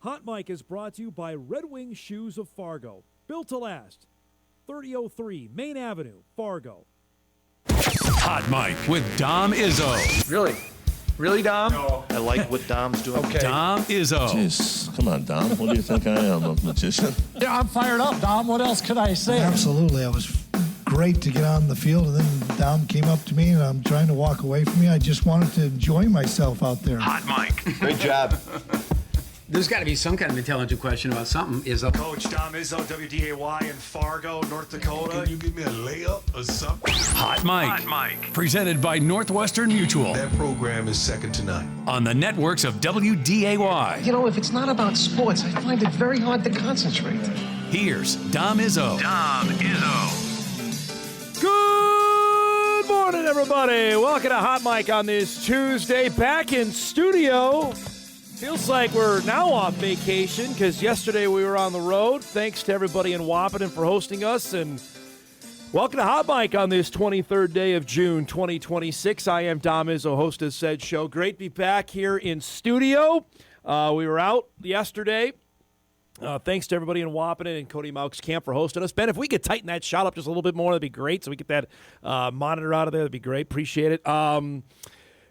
Hot Mic is brought to you by Red Wing Shoes of Fargo. Built to last. 3003 Main Avenue, Fargo. Hot Mic with Dom Izzo. Really? Really, Dom? No. I like what Dom's doing. Okay. Dom Izzo. Jeez, come on, Dom. What do you think I am, a magician? Yeah, I'm fired up, Dom. What else could I say? Absolutely. It was great to get on the field, and then Dom came up to me, and I'm trying to walk away from me. I just wanted to enjoy myself out there. Hot Mic. Great job. There's got to be some kind of intelligent question about something. Izzo. Coach Dom Izzo, WDAY in Fargo, North Dakota. Can you give me a layup or something? Hot Mic. Presented by Northwestern Mutual. That program is second to none. On the networks of WDAY. You know, if it's not about sports, I find it very hard to concentrate. Here's Dom Izzo. Good morning, everybody. Welcome to Hot Mic on this Tuesday. Back in studio. Feels like we're now off vacation because yesterday we were on the road. Thanks to everybody in Waubun for hosting us. And welcome to Hot Mic on this 23rd day of June 2026. I am Dom Izzo, host of said show. Great to be back here in studio. We were out yesterday. Thanks to everybody in Waubun and Cody Mauch's Kemp for hosting us. Ben, if we could tighten that shot up just a little bit more, that'd be great. So we get that monitor out of there. That'd be great. Appreciate it.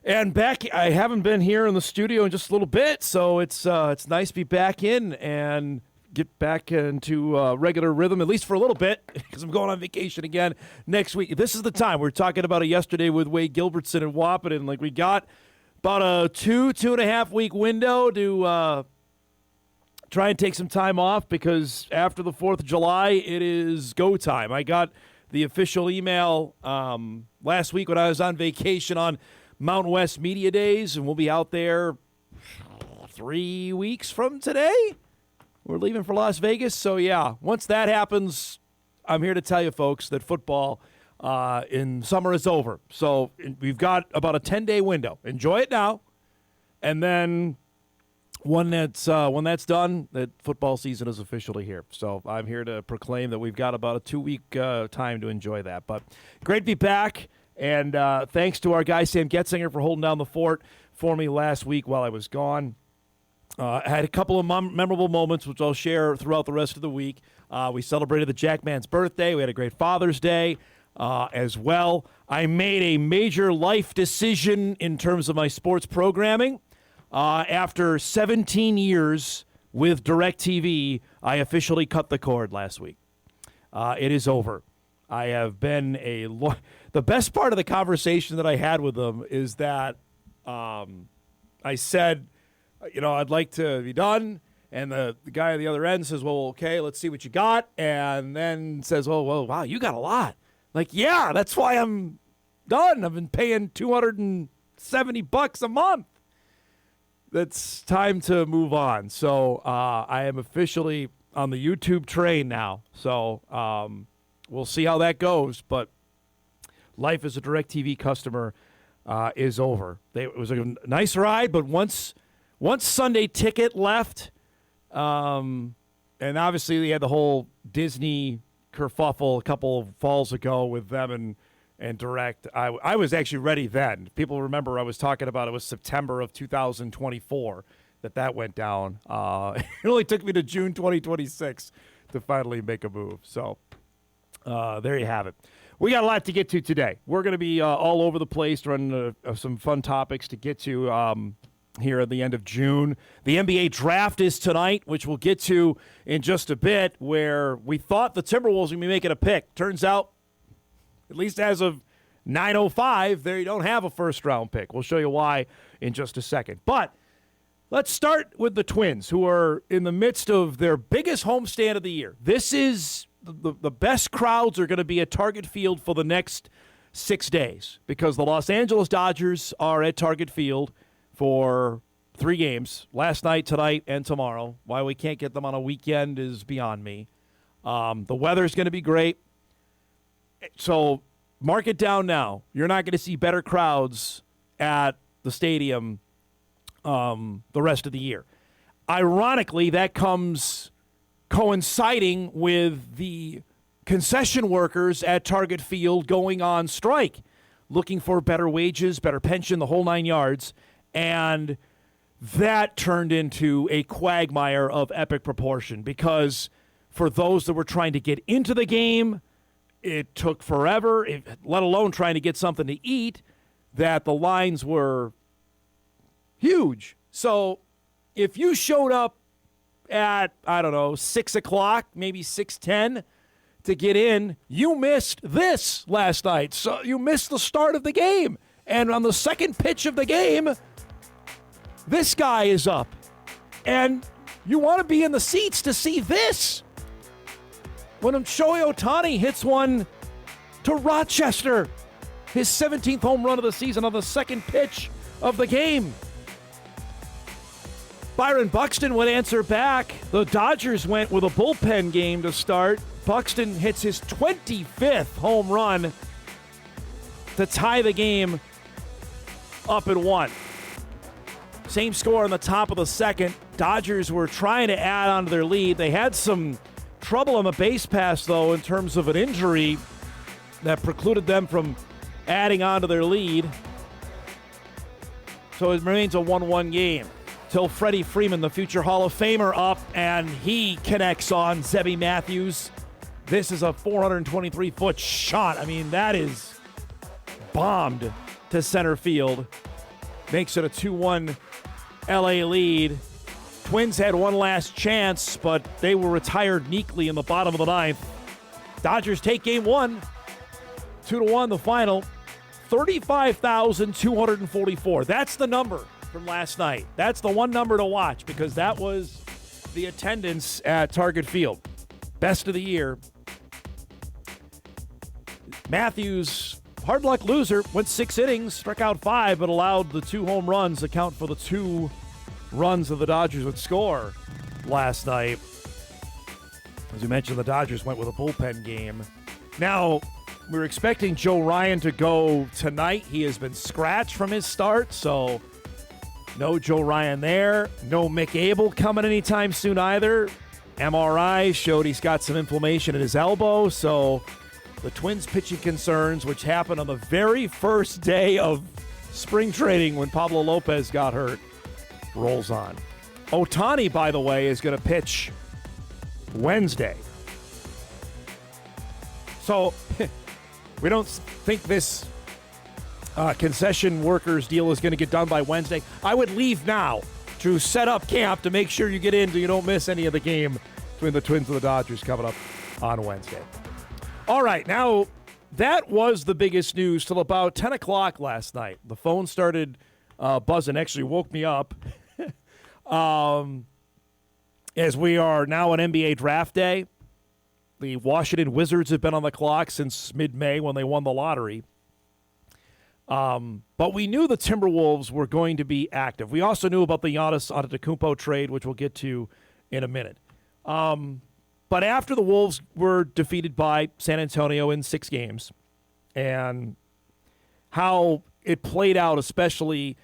And back, I haven't been here in the studio in just a little bit, so it's nice to be back in and get back into regular rhythm, at least for a little bit, because I'm going on vacation again next week. This is the time. We were talking about it yesterday with Wade Gilbertson and Waupun, and like we got about a 2.5 week window to try and take some time off, because after the 4th of July, it is go time. I got the official email last week when I was on vacation on Mountain West Media Days, and we'll be out there 3 weeks from today. We're leaving for Las Vegas. So, yeah, once that happens, I'm here to tell you, folks, that football in summer is over. So we've got about a 10-day window. Enjoy it now. And then when that's done, that football season is officially here. So I'm here to proclaim that we've got about a 2-week time to enjoy that. But great to be back. And thanks to our guy, Sam Getzinger, for holding down the fort for me last week while I was gone. I had a couple of memorable moments, which I'll share throughout the rest of the week. We celebrated the Jackman's birthday. We had a great Father's Day as well. I made a major life decision in terms of my sports programming. After 17 years with DirecTV, I officially cut the cord last week. It is over. I have been the best part of the conversation that I had with them is that I said, I'd like to be done. And the guy on the other end says, well, okay, let's see what you got. And then says, oh, well, wow, you got a lot. Like, yeah, that's why I'm done. I've been paying $270 a month. That's time to move on. So I am officially on the YouTube train now. So we'll see how that goes, but life as a DirecTV customer is over. It was a nice ride, but once Sunday Ticket left, and obviously they had the whole Disney kerfuffle a couple of falls ago with them and Direct. I was actually ready then. People remember I was talking about it was September of 2024 that went down. It only took me to June 2026 to finally make a move. So there you have it. We got a lot to get to today. We're going to be all over the place, running some fun topics to get to here at the end of June. The NBA draft is tonight, which we'll get to in just a bit, where we thought the Timberwolves were going to be making a pick. Turns out, at least as of 9:05, they don't have a first-round pick. We'll show you why in just a second. But let's start with the Twins, who are in the midst of their biggest homestand of the year. This is the best crowds are going to be at Target Field for the next 6 days, because the Los Angeles Dodgers are at Target Field for 3 games, last night, tonight, and tomorrow. Why we can't get them on a weekend is beyond me. The weather's going to be great. So mark it down now. You're not going to see better crowds at the stadium the rest of the year. Ironically, that comes coinciding with the concession workers at Target Field going on strike, looking for better wages, better pension, the whole 9 yards. And that turned into a quagmire of epic proportion because for those that were trying to get into the game, it took forever, let alone trying to get something to eat, that the lines were huge. So if you showed up at, 6 o'clock, maybe 6:10 to get in, you missed this last night. So you missed the start of the game. And on the second pitch of the game, this guy is up. And you want to be in the seats to see this. When Shohei Ohtani hits one to Rochester, his 17th home run of the season on the second pitch of the game. Byron Buxton would answer back. The Dodgers went with a bullpen game to start. Buxton hits his 25th home run to tie the game up at 1. Same score on the top of the second. Dodgers were trying to add on to their lead. They had some trouble on the base pass, though, in terms of an injury that precluded them from adding on to their lead. So it remains a 1-1 game till Freddie Freeman, the future Hall of Famer, up, and he connects on Zebby Matthews. This is a 423-foot shot. I mean, that is bombed to center field. Makes it a 2-1 LA lead. Twins had one last chance, but they were retired meekly in the bottom of the ninth. Dodgers take game 1. 2-1 the final. 35,244. That's the number from last night. That's the one number to watch because that was the attendance at Target Field. Best of the year. Matthews, hard luck loser, went 6 innings, struck out 5, but allowed the 2 home runs to count for the 2 runs that the Dodgers would score last night. As you mentioned, the Dodgers went with a bullpen game. Now, we were expecting Joe Ryan to go tonight. He has been scratched from his start, so no Joe Ryan there. No Mick Abel coming anytime soon either. MRI showed he's got some inflammation in his elbow, so the Twins' pitching concerns, which happened on the very first day of spring training when Pablo Lopez got hurt, rolls on. Ohtani, by the way, is going to pitch Wednesday. So we don't think this concession workers deal is going to get done by Wednesday. I would leave now to set up camp to make sure you get in so you don't miss any of the game between the Twins and the Dodgers coming up on Wednesday. All right, now that was the biggest news till about 10 o'clock last night. The phone started buzzing, actually woke me up. As we are now on NBA draft day, the Washington Wizards have been on the clock since mid-May when they won the lottery. But we knew the Timberwolves were going to be active. We also knew about the Giannis Antetokounmpo trade, which we'll get to in a minute. But after the Wolves were defeated by San Antonio in 6 games, and how it played out, especially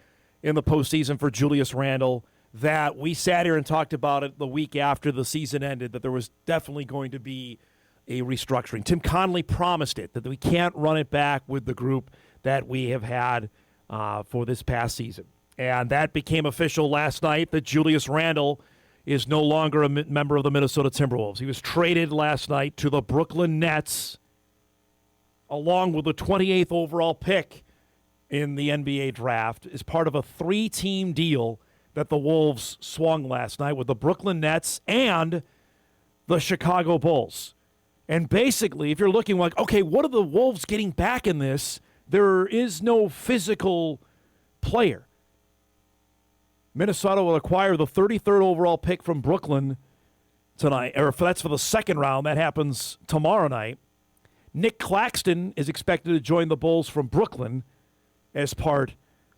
in the postseason for Julius Randle, that we sat here and talked about it the week after the season ended, that there was definitely going to be a restructuring. Tim Connelly promised it, that we can't run it back with the group that we have had for this past season. And that became official last night, that Julius Randle is no longer a member of the Minnesota Timberwolves. He was traded last night to the Brooklyn Nets, along with the 28th overall pick in the NBA draft, as part of a 3-team deal that the Wolves swung last night with the Brooklyn Nets and the Chicago Bulls. And basically, if you're looking like, okay, what are the Wolves getting back in this? There is no physical player. Minnesota will acquire the 33rd overall pick from Brooklyn tonight, or that's for the second round. That happens tomorrow night. Nick Claxton is expected to join the Bulls from Brooklyn as part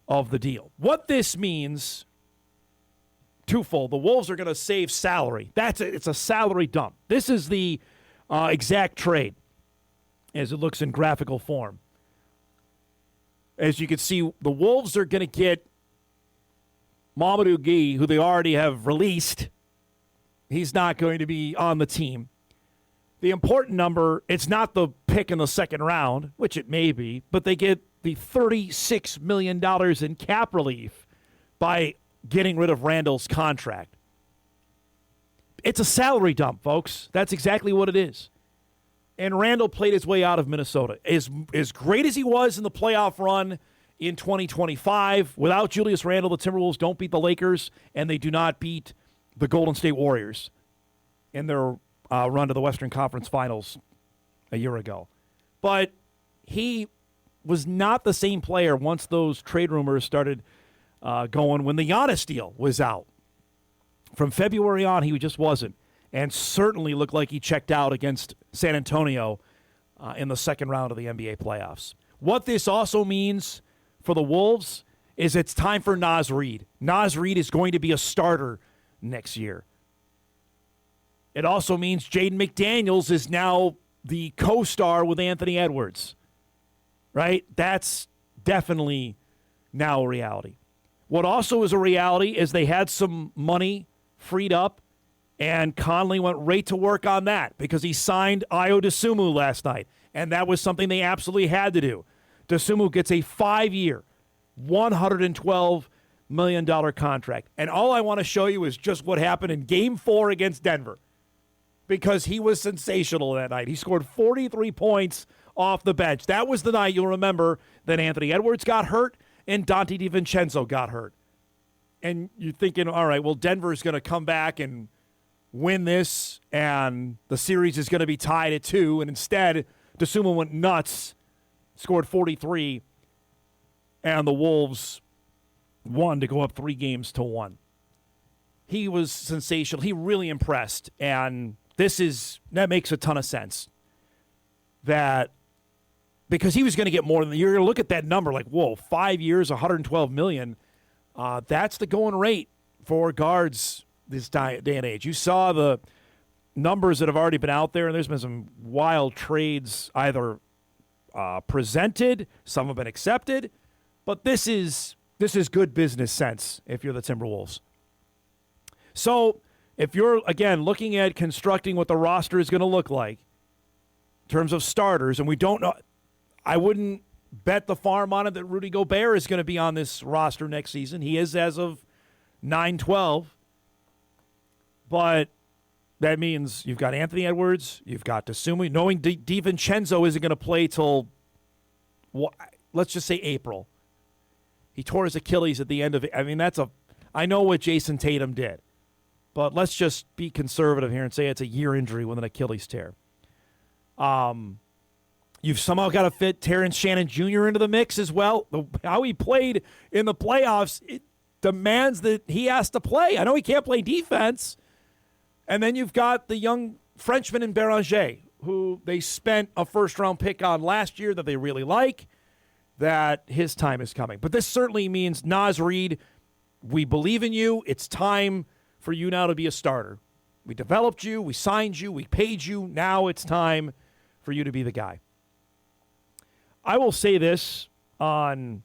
of the deal. What this means, twofold. The Wolves are going to save salary. It's a salary dump. This is the exact trade as it looks in graphical form. As you can see, the Wolves are going to get Mamadou Gueye, who they already have released. He's not going to be on the team. The important number, it's not the pick in the second round, which it may be, but they get the $36 million in cap relief by getting rid of Randall's contract. It's a salary dump, folks. That's exactly what it is. And Randall played his way out of Minnesota. As great as he was in the playoff run in 2025, without Julius Randle, the Timberwolves don't beat the Lakers, and they do not beat the Golden State Warriors in their run to the Western Conference Finals a year ago. But he was not the same player once those trade rumors started going when the Giannis deal was out. From February on, he just wasn't, and certainly looked like he checked out against San Antonio in the second round of the NBA playoffs. What this also means for the Wolves is it's time for Naz Reid. Naz Reid is going to be a starter next year. It also means Jaden McDaniels is now the co-star with Anthony Edwards, right? That's definitely now a reality. What also is a reality is they had some money freed up, and Conley went right to work on that because he signed Ayo Dosunmu last night, and that was something they absolutely had to do. Dosunmu gets a 5-year, $112 million contract. And all I want to show you is just what happened in Game 4 against Denver, because he was sensational that night. He scored 43 points off the bench. That was the night, you'll remember, that Anthony Edwards got hurt and Dante DiVincenzo got hurt. And you're thinking, all right, well, Denver's going to come back and win this, and the series is going to be tied at 2. And instead, Dosunmu went nuts, scored 43, and the Wolves won to go up 3-1. He was sensational. He really impressed, and that makes a ton of sense. That because he was going to get more than, you're going to look at that number like, whoa, 5 years, $112 million. That's the going rate for guards this day and age. You saw the numbers that have already been out there, and there's been some wild trades either presented, some have been accepted, but this is good business sense if you're the Timberwolves. So if you're, again, looking at constructing what the roster is going to look like in terms of starters, and we don't know, I wouldn't bet the farm on it that Rudy Gobert is going to be on this roster next season. He is as of 9/12. But that means you've got Anthony Edwards, you've got Dosunmu, knowing DiVincenzo isn't going to play till, let's just say April. He tore his Achilles at the end of it. I mean, I know what Jason Tatum did, but let's just be conservative here and say it's a year injury with an Achilles tear. You've somehow got to fit Terrence Shannon Jr. into the mix as well. How he played in the playoffs, it demands that he has to play. I know he can't play defense. And then you've got the young Frenchman in Béranger, who they spent a first-round pick on last year that they really like, that his time is coming. But this certainly means, Naz Reid, we believe in you. It's time for you now to be a starter. We developed you. We signed you. We paid you. Now it's time for you to be the guy. I will say this on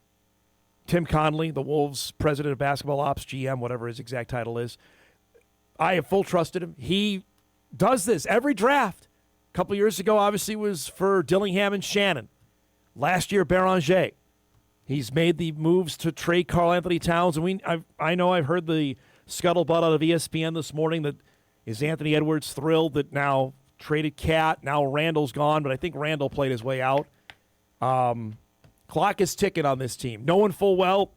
Tim Connelly, the Wolves president of basketball ops, GM, whatever his exact title is. I have full trust in him. He does this every draft. A couple years ago, obviously, was for Dillingham and Shannon. Last year, Béranger. He's made the moves to trade Karl Anthony Towns. And I know I've heard the scuttlebutt out of ESPN this morning that is Anthony Edwards thrilled that now traded Cat. Now Randall's gone, but I think Randall played his way out. Clock is ticking on this team. Knowing full well,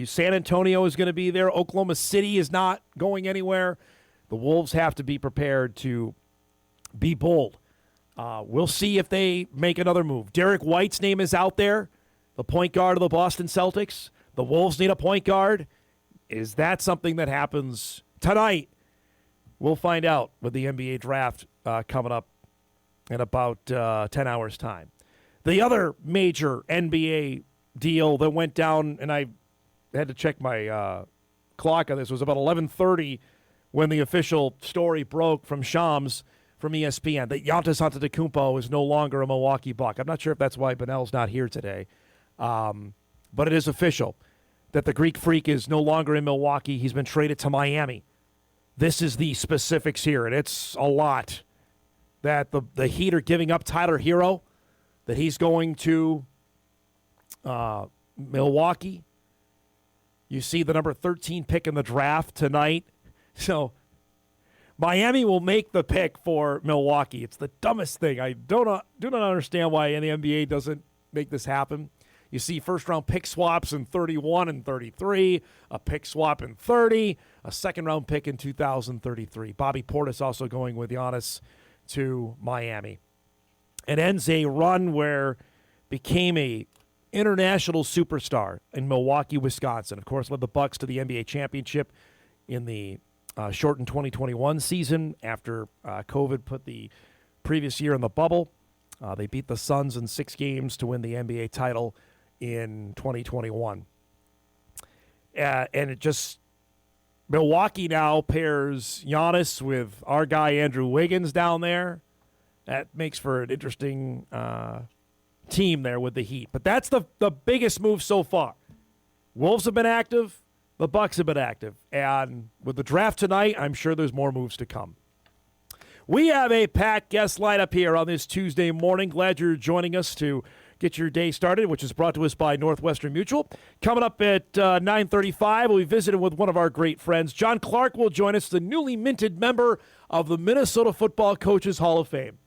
San Antonio is going to be there. Oklahoma City is not going anywhere. The Wolves have to be prepared to be bold. We'll see if they make another move. Derek White's name is out there, the point guard of the Boston Celtics. The Wolves need a point guard. Is that something that happens tonight? We'll find out with the NBA draft coming up in about 10 hours' time. The other major NBA deal that went down, and I had to check my clock on this, was about 11:30 when the official story broke from Shams from ESPN that Giannis Antetokounmpo is no longer a Milwaukee Buck. I'm not sure if that's why Benel's not here today, but it is official that the Greek Freak is no longer in Milwaukee. He's been traded to Miami. This is the specifics here, and it's a lot that the Heat are giving up Tyler Hero, that he's going to Milwaukee. You see the number 13 pick in the draft tonight. So Miami will make the pick for Milwaukee. It's the dumbest thing. I do not understand why the NBA doesn't make this happen. You see first-round pick swaps in 31 and 33, a pick swap in 30, a second-round pick in 2033. Bobby Portis also going with Giannis to Miami. It ends a run where became a international superstar in Milwaukee, Wisconsin. Of course, led the Bucks to the NBA championship in the shortened 2021 season after COVID put the previous year in the bubble. They beat the Suns in 6 games to win the NBA title in 2021. And it just, Milwaukee now pairs Giannis with our guy Andrew Wiggins down there. That makes for an interesting team there with the Heat. But that's the biggest move so far. Wolves have been active. The Bucks have been active. And with the draft tonight, I'm sure there's more moves to come. We have a packed guest lineup here on this Tuesday morning. Glad you're joining us to get your day started, which is brought to us by Northwestern Mutual. Coming up at 9:35, we'll be visiting with one of our great friends. John Clark will join us, the newly minted member of the Minnesota Football Coaches Hall of Fame.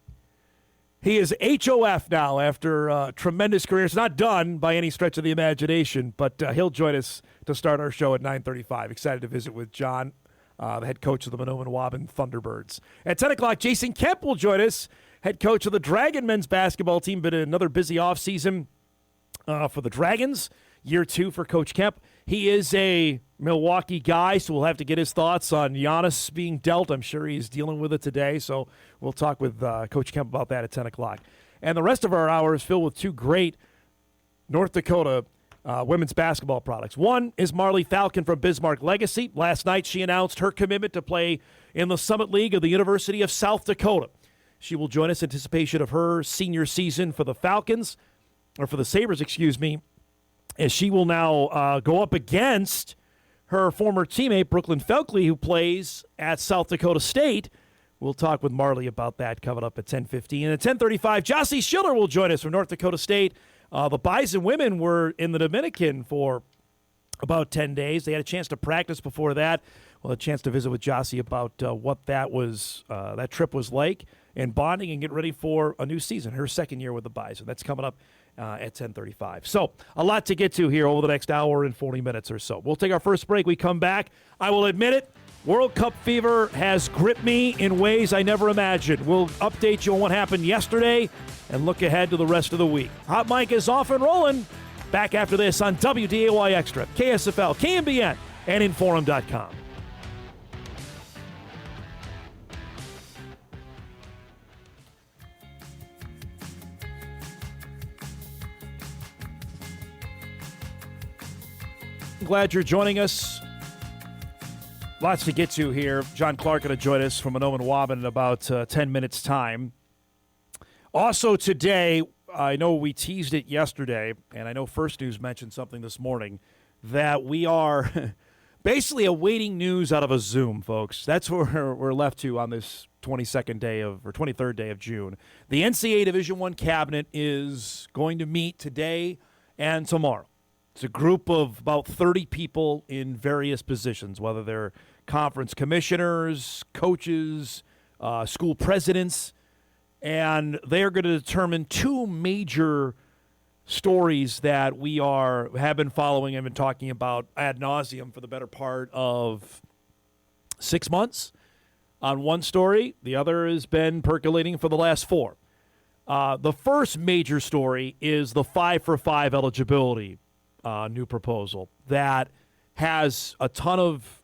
He is HOF now after a tremendous career. It's not done by any stretch of the imagination, but he'll join us to start our show at 9:35. Excited to visit with John, the head coach of the Mahnomen-Waubun Thunderbirds. At 10 o'clock, Jason Kemp will join us, head coach of the Dragon men's basketball team. Been another busy offseason for the Dragons. Year 2 for Coach Kemp. He is a Milwaukee guy, so we'll have to get his thoughts on Giannis being dealt. I'm sure he's dealing with it today, so we'll talk with Coach Kemp about that at 10 o'clock. And the rest of our hour is filled with 2 great North Dakota women's basketball products. One is Marlee Falcon from Bismarck Legacy. Last night she announced her commitment to play in the Summit League of the University of South Dakota. She will join us in anticipation of her senior season for the Falcons, or for the Sabres, excuse me, as she will now go up against her former teammate, Brooklyn Felkley, who plays at South Dakota State. We'll talk with Marlee about that coming up at 10:15. And at 10:35, Jocelyn Schiller will join us from North Dakota State. The Bison women were in the Dominican for about 10 days. They had a chance to practice before that. We'll have a chance to visit with Jocelyn about what that trip was like, and bonding and get ready for a new season, her second year with the Bison. That's coming up at 10:35. So a lot to get to here over the next hour and 40 minutes or so. We'll take our first break. We come back. I will admit it, World Cup fever has gripped me in ways I never imagined. We'll update you on what happened yesterday and look ahead to the rest of the week. Hot Mike is off and rolling. Back after this on WDAY Extra, KSFL, KMBN, and Inforum.com. Glad you're joining us. Lots to get to here. John Clark going to join us from Mahnomen-Waubun in about 10 minutes' time. Also today, I know we teased it yesterday, and I know First News mentioned something this morning, that we are basically awaiting news out of a Zoom, folks. That's where we're left to on this 23rd day of June. The NCAA Division I cabinet is going to meet today and tomorrow. It's a group of about 30 people in various positions, whether they're conference commissioners, coaches, school presidents, and they're going to determine 2 major stories that we have been following and been talking about ad nauseum for the better part of 6 months on one story. The other has been percolating for the last 4. The first major story is the 5-for-5 eligibility new proposal that has a ton of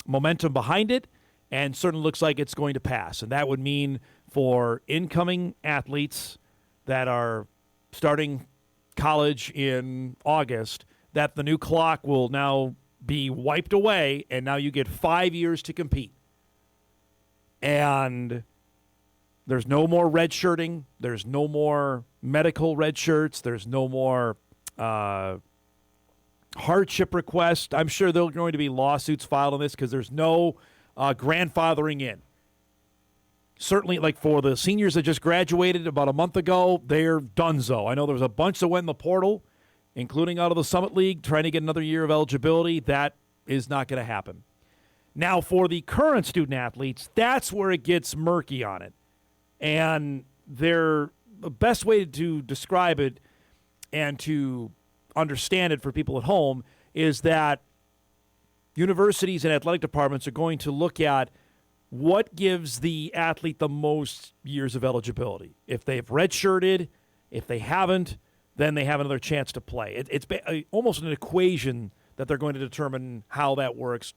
momentum behind it and certainly looks like it's going to pass. And that would mean for incoming athletes that are starting college in August that the new clock will now be wiped away, and now you get 5 years to compete. And there's no more redshirting. There's no more medical red shirts. There's no more hardship request. I'm sure there are going to be lawsuits filed on this because there's no grandfathering in. Certainly, like for the seniors that just graduated about a month ago, they're donezo. I know there was a bunch that went in the portal including out of the Summit League, trying to get another year of eligibility. That is not going to happen. Now, for the current student athletes, that's where it gets murky on it. And the best way to describe it and to understand it for people at home is that universities and athletic departments are going to look at what gives the athlete the most years of eligibility. If they've redshirted, if they haven't, then they have another chance to play. It's almost an equation that they're going to determine how that works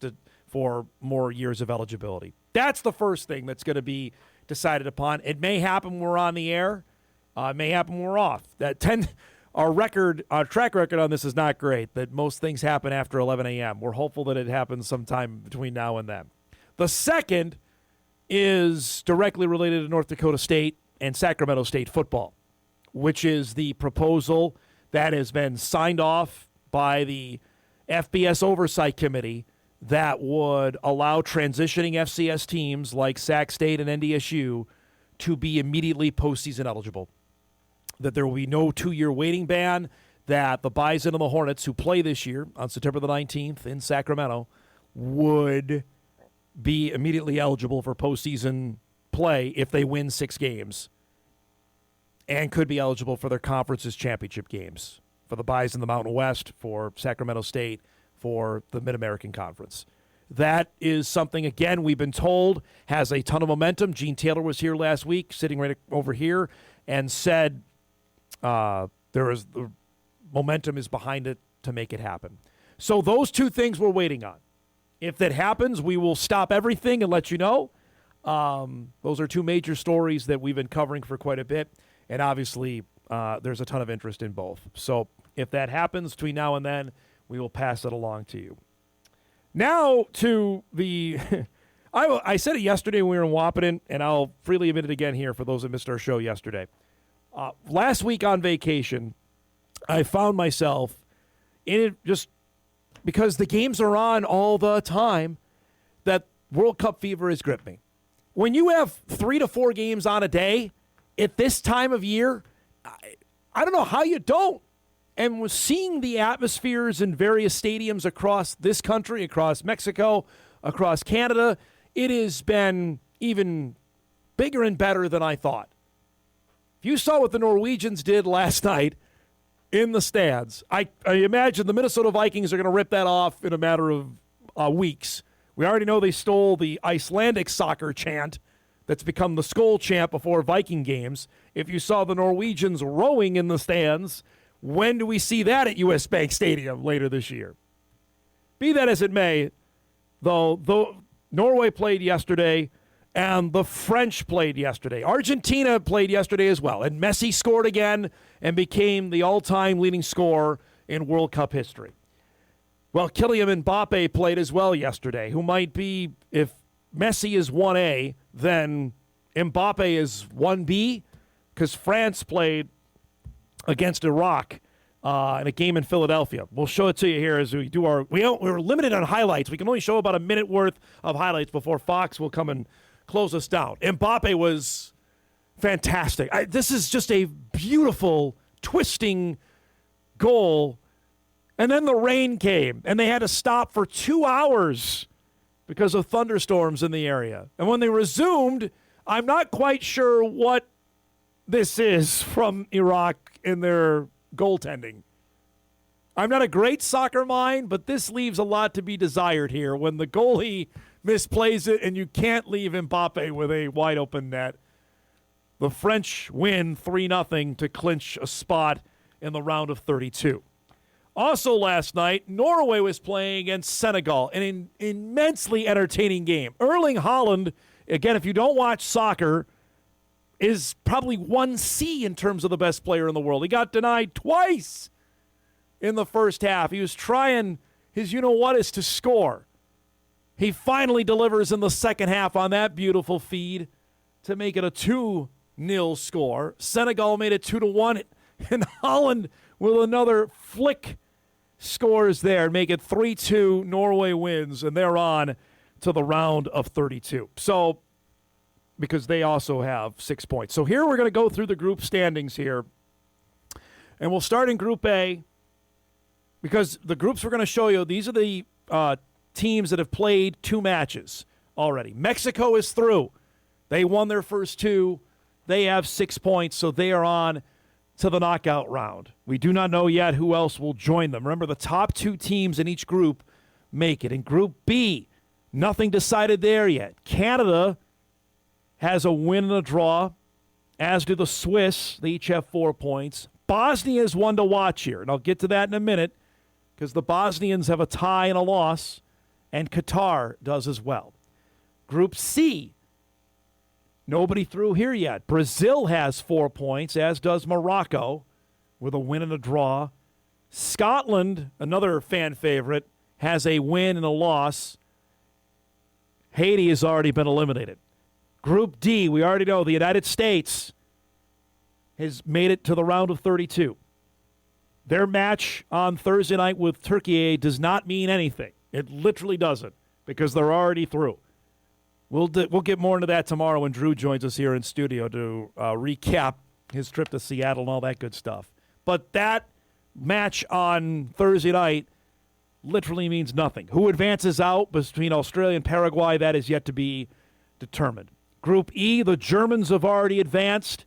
for more years of eligibility. That's the first thing that's going to be decided upon. It may happen when we're on the air. It may happen when we're off. Our track record on this is not great, that most things happen after 11 a.m. We're hopeful that it happens sometime between now and then. The second is directly related to North Dakota State and Sacramento State football, which is the proposal that has been signed off by the FBS Oversight Committee that would allow transitioning FCS teams like Sac State and NDSU to be immediately postseason eligible. That there will be no 2-year waiting ban, that the Bison and the Hornets, who play this year on September the 19th in Sacramento, would be immediately eligible for postseason play if they win 6 games, and could be eligible for their conference's championship games. For the Bison, the Mountain West, for Sacramento State, for the Mid-American Conference. That is something, again, we've been told has a ton of momentum. Gene Taylor was here last week, sitting right over here, and said the momentum is behind it to make it happen. So those two things we're waiting on. If that happens, we will stop everything and let you know. Those are two major stories that we've been covering for quite a bit, and obviously there's a ton of interest in both. So if that happens between now and then, we will pass it along to you. Now to the I said it yesterday when we were in Wahpeton, and I'll freely admit it again here for those that missed our show yesterday. Last week on vacation, I found myself in it just because the games are on all the time, that World Cup fever has gripped me. When you have 3 to 4 games on a day at this time of year, I don't know how you don't. And was seeing the atmospheres in various stadiums across this country, across Mexico, across Canada, it has been even bigger and better than I thought. If you saw what the Norwegians did last night in the stands, I imagine the Minnesota Vikings are going to rip that off in a matter of weeks. We already know they stole the Icelandic soccer chant that's become the Skol chant before Viking games. If you saw the Norwegians rowing in the stands, when do we see that at U.S. Bank Stadium later this year? Be that as it may, though Norway played yesterday and the French played yesterday. Argentina played yesterday as well, and Messi scored again and became the all-time leading scorer in World Cup history. Well, Kylian Mbappe played as well yesterday, who might be, if Messi is 1A, then Mbappe is 1B, because France played against Iraq in a game in Philadelphia. We'll show it to you here as we do we're limited on highlights. We can only show about a minute worth of highlights before Fox will come and close us down. Mbappe was fantastic. This is just a beautiful, twisting goal. And then the rain came, and they had to stop for 2 hours because of thunderstorms in the area. And when they resumed, I'm not quite sure what this is from Iraq in their goaltending. I'm not a great soccer mind, but this leaves a lot to be desired here when the goalie misplays it and you can't leave Mbappe with a wide-open net. The French win 3-0 to clinch a spot in the round of 32. Also last night, Norway was playing against Senegal, an immensely entertaining game. Erling Haaland, again, if you don't watch soccer, is probably 1C in terms of the best player in the world. He got denied twice in the first half. He was trying his you-know-what is to score. He finally delivers in the second half on that beautiful feed to make it a 2-0 score. Senegal made it 2-1, and Haaland with another flick scores there, make it 3-2. Norway wins, and they're on to the round of 32. So, because they also have 6 points. So here we're going to go through the group standings here, and we'll start in Group A because the groups we're going to show you, these are the teams that have played 2 matches already. Mexico is through. They won their first 2. They have 6 points, so they are on to the knockout round. We do not know yet who else will join them. Remember, the top 2 teams in each group make it. In Group B, nothing decided there yet. Canada has a win and a draw, as do the Swiss. They each have 4 points. Bosnia is one to watch here, and I'll get to that in a minute, because the Bosnians have a tie and a loss, and Qatar does as well. Group C, nobody through here yet. Brazil has 4 points, as does Morocco, with a win and a draw. Scotland, another fan favorite, has a win and a loss. Haiti has already been eliminated. Group D, we already know the United States has made it to the round of 32. Their match on Thursday night with Turkey does not mean anything. It literally doesn't, because they're already through. We'll get more into that tomorrow when Drew joins us here in studio to recap his trip to Seattle and all that good stuff. But that match on Thursday night literally means nothing. Who advances out between Australia and Paraguay, that is yet to be determined. Group E, the Germans have already advanced.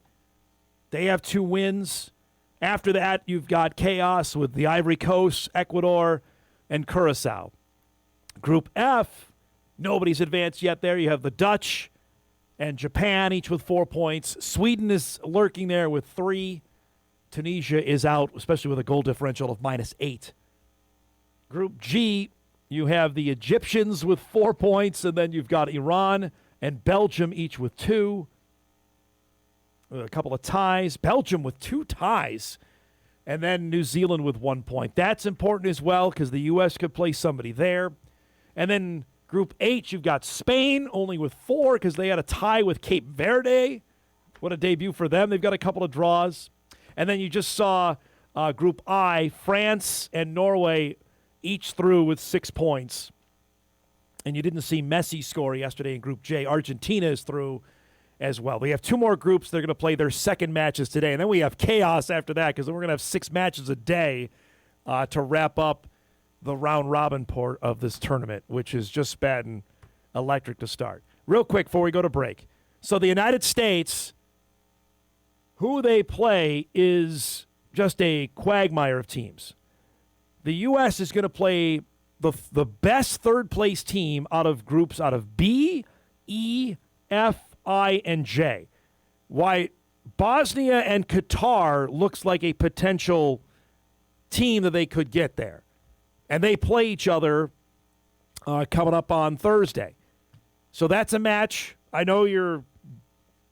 They have 2 wins. After that, you've got chaos with the Ivory Coast, Ecuador, and Curacao. Group F, nobody's advanced yet there. You have the Dutch and Japan, each with 4 points. Sweden is lurking there with 3. Tunisia is out, especially with a goal differential of -8. Group G, you have the Egyptians with 4 points, and then you've got Iran and Belgium each with 2. A couple of ties. Belgium with 2 ties. And then New Zealand with 1 point. That's important as well, because the U.S. could play somebody there. And then Group H, you've got Spain only with 4, because they had a tie with Cape Verde. What a debut for them. They've got a couple of draws. And then you just saw Group I, France and Norway each through with 6 points. And you didn't see Messi score yesterday in Group J. Argentina is through as well. We have 2 more groups. They're going to play their second matches today. And then we have chaos after that, because then we're going to have 6 matches a day to wrap up the round-robin part of this tournament, which has just been electric to start. Real quick before we go to break. So the United States, who they play is just a quagmire of teams. The U.S. is going to play the best third-place team out of groups out of B, E, F, I, and J. Why Bosnia and Qatar looks like a potential team that they could get there. And they play each other coming up on Thursday. So that's a match I know you're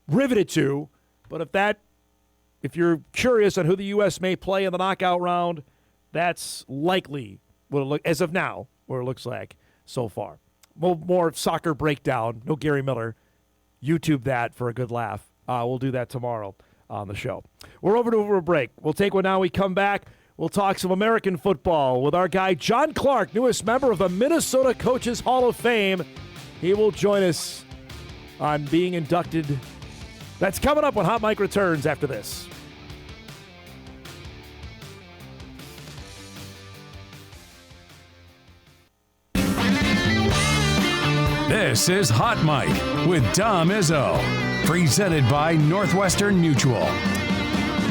riveted to, but if you're curious on who the U.S. may play in the knockout round, that's likely what it as of now, what it looks like so far. More soccer breakdown. No Gary Miller. YouTube that for a good laugh. We'll do that tomorrow on the show. We're over to a break. We'll take one now. We come back. We'll talk some American football with our guy John Clark, newest member of the Minnesota Coaches Hall of Fame. He will join us on being inducted. That's coming up when Hot Mike returns after this. This is Hot Mike with Dom Izzo, presented by Northwestern Mutual.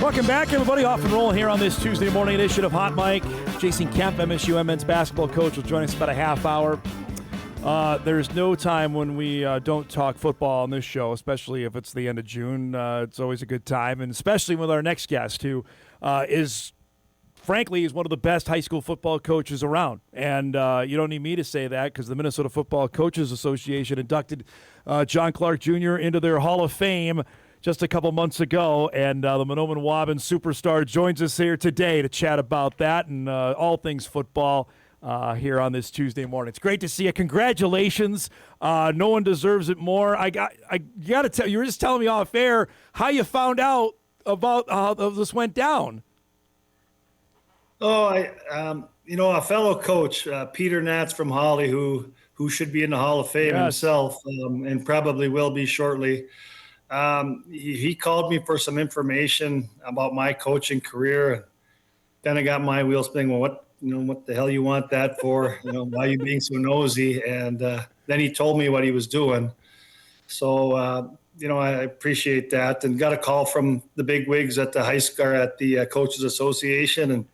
Welcome back, everybody. Off and rolling here on this Tuesday morning edition of Hot Mike. Jason Kemp, MSUM men's basketball coach, will join us about a half hour. There's no time when we don't talk football on this show, especially if it's the end of June. It's always a good time, and especially with our next guest, who is one of the best high school football coaches around. And you don't need me to say that, because the Minnesota Football Coaches Association inducted John Clark Jr. into their Hall of Fame just a couple months ago, and the Mahnomen-Waubun superstar joins us here today to chat about that and all things football here on this Tuesday morning. It's great to see you. Congratulations. No one deserves it more. You got to tell, you were just telling me off air how you found out about how this went down. Oh, a fellow coach, Peter Natz from Holly, who should be in the Hall of Fame himself, and probably will be shortly. He called me for some information about my coaching career. Then I got my wheels spinning. Well, what the hell you want that for? Why are you being so nosy? And then he told me what he was doing. So, I appreciate that, and got a call from the big wigs at the high school, at the Coaches Association, and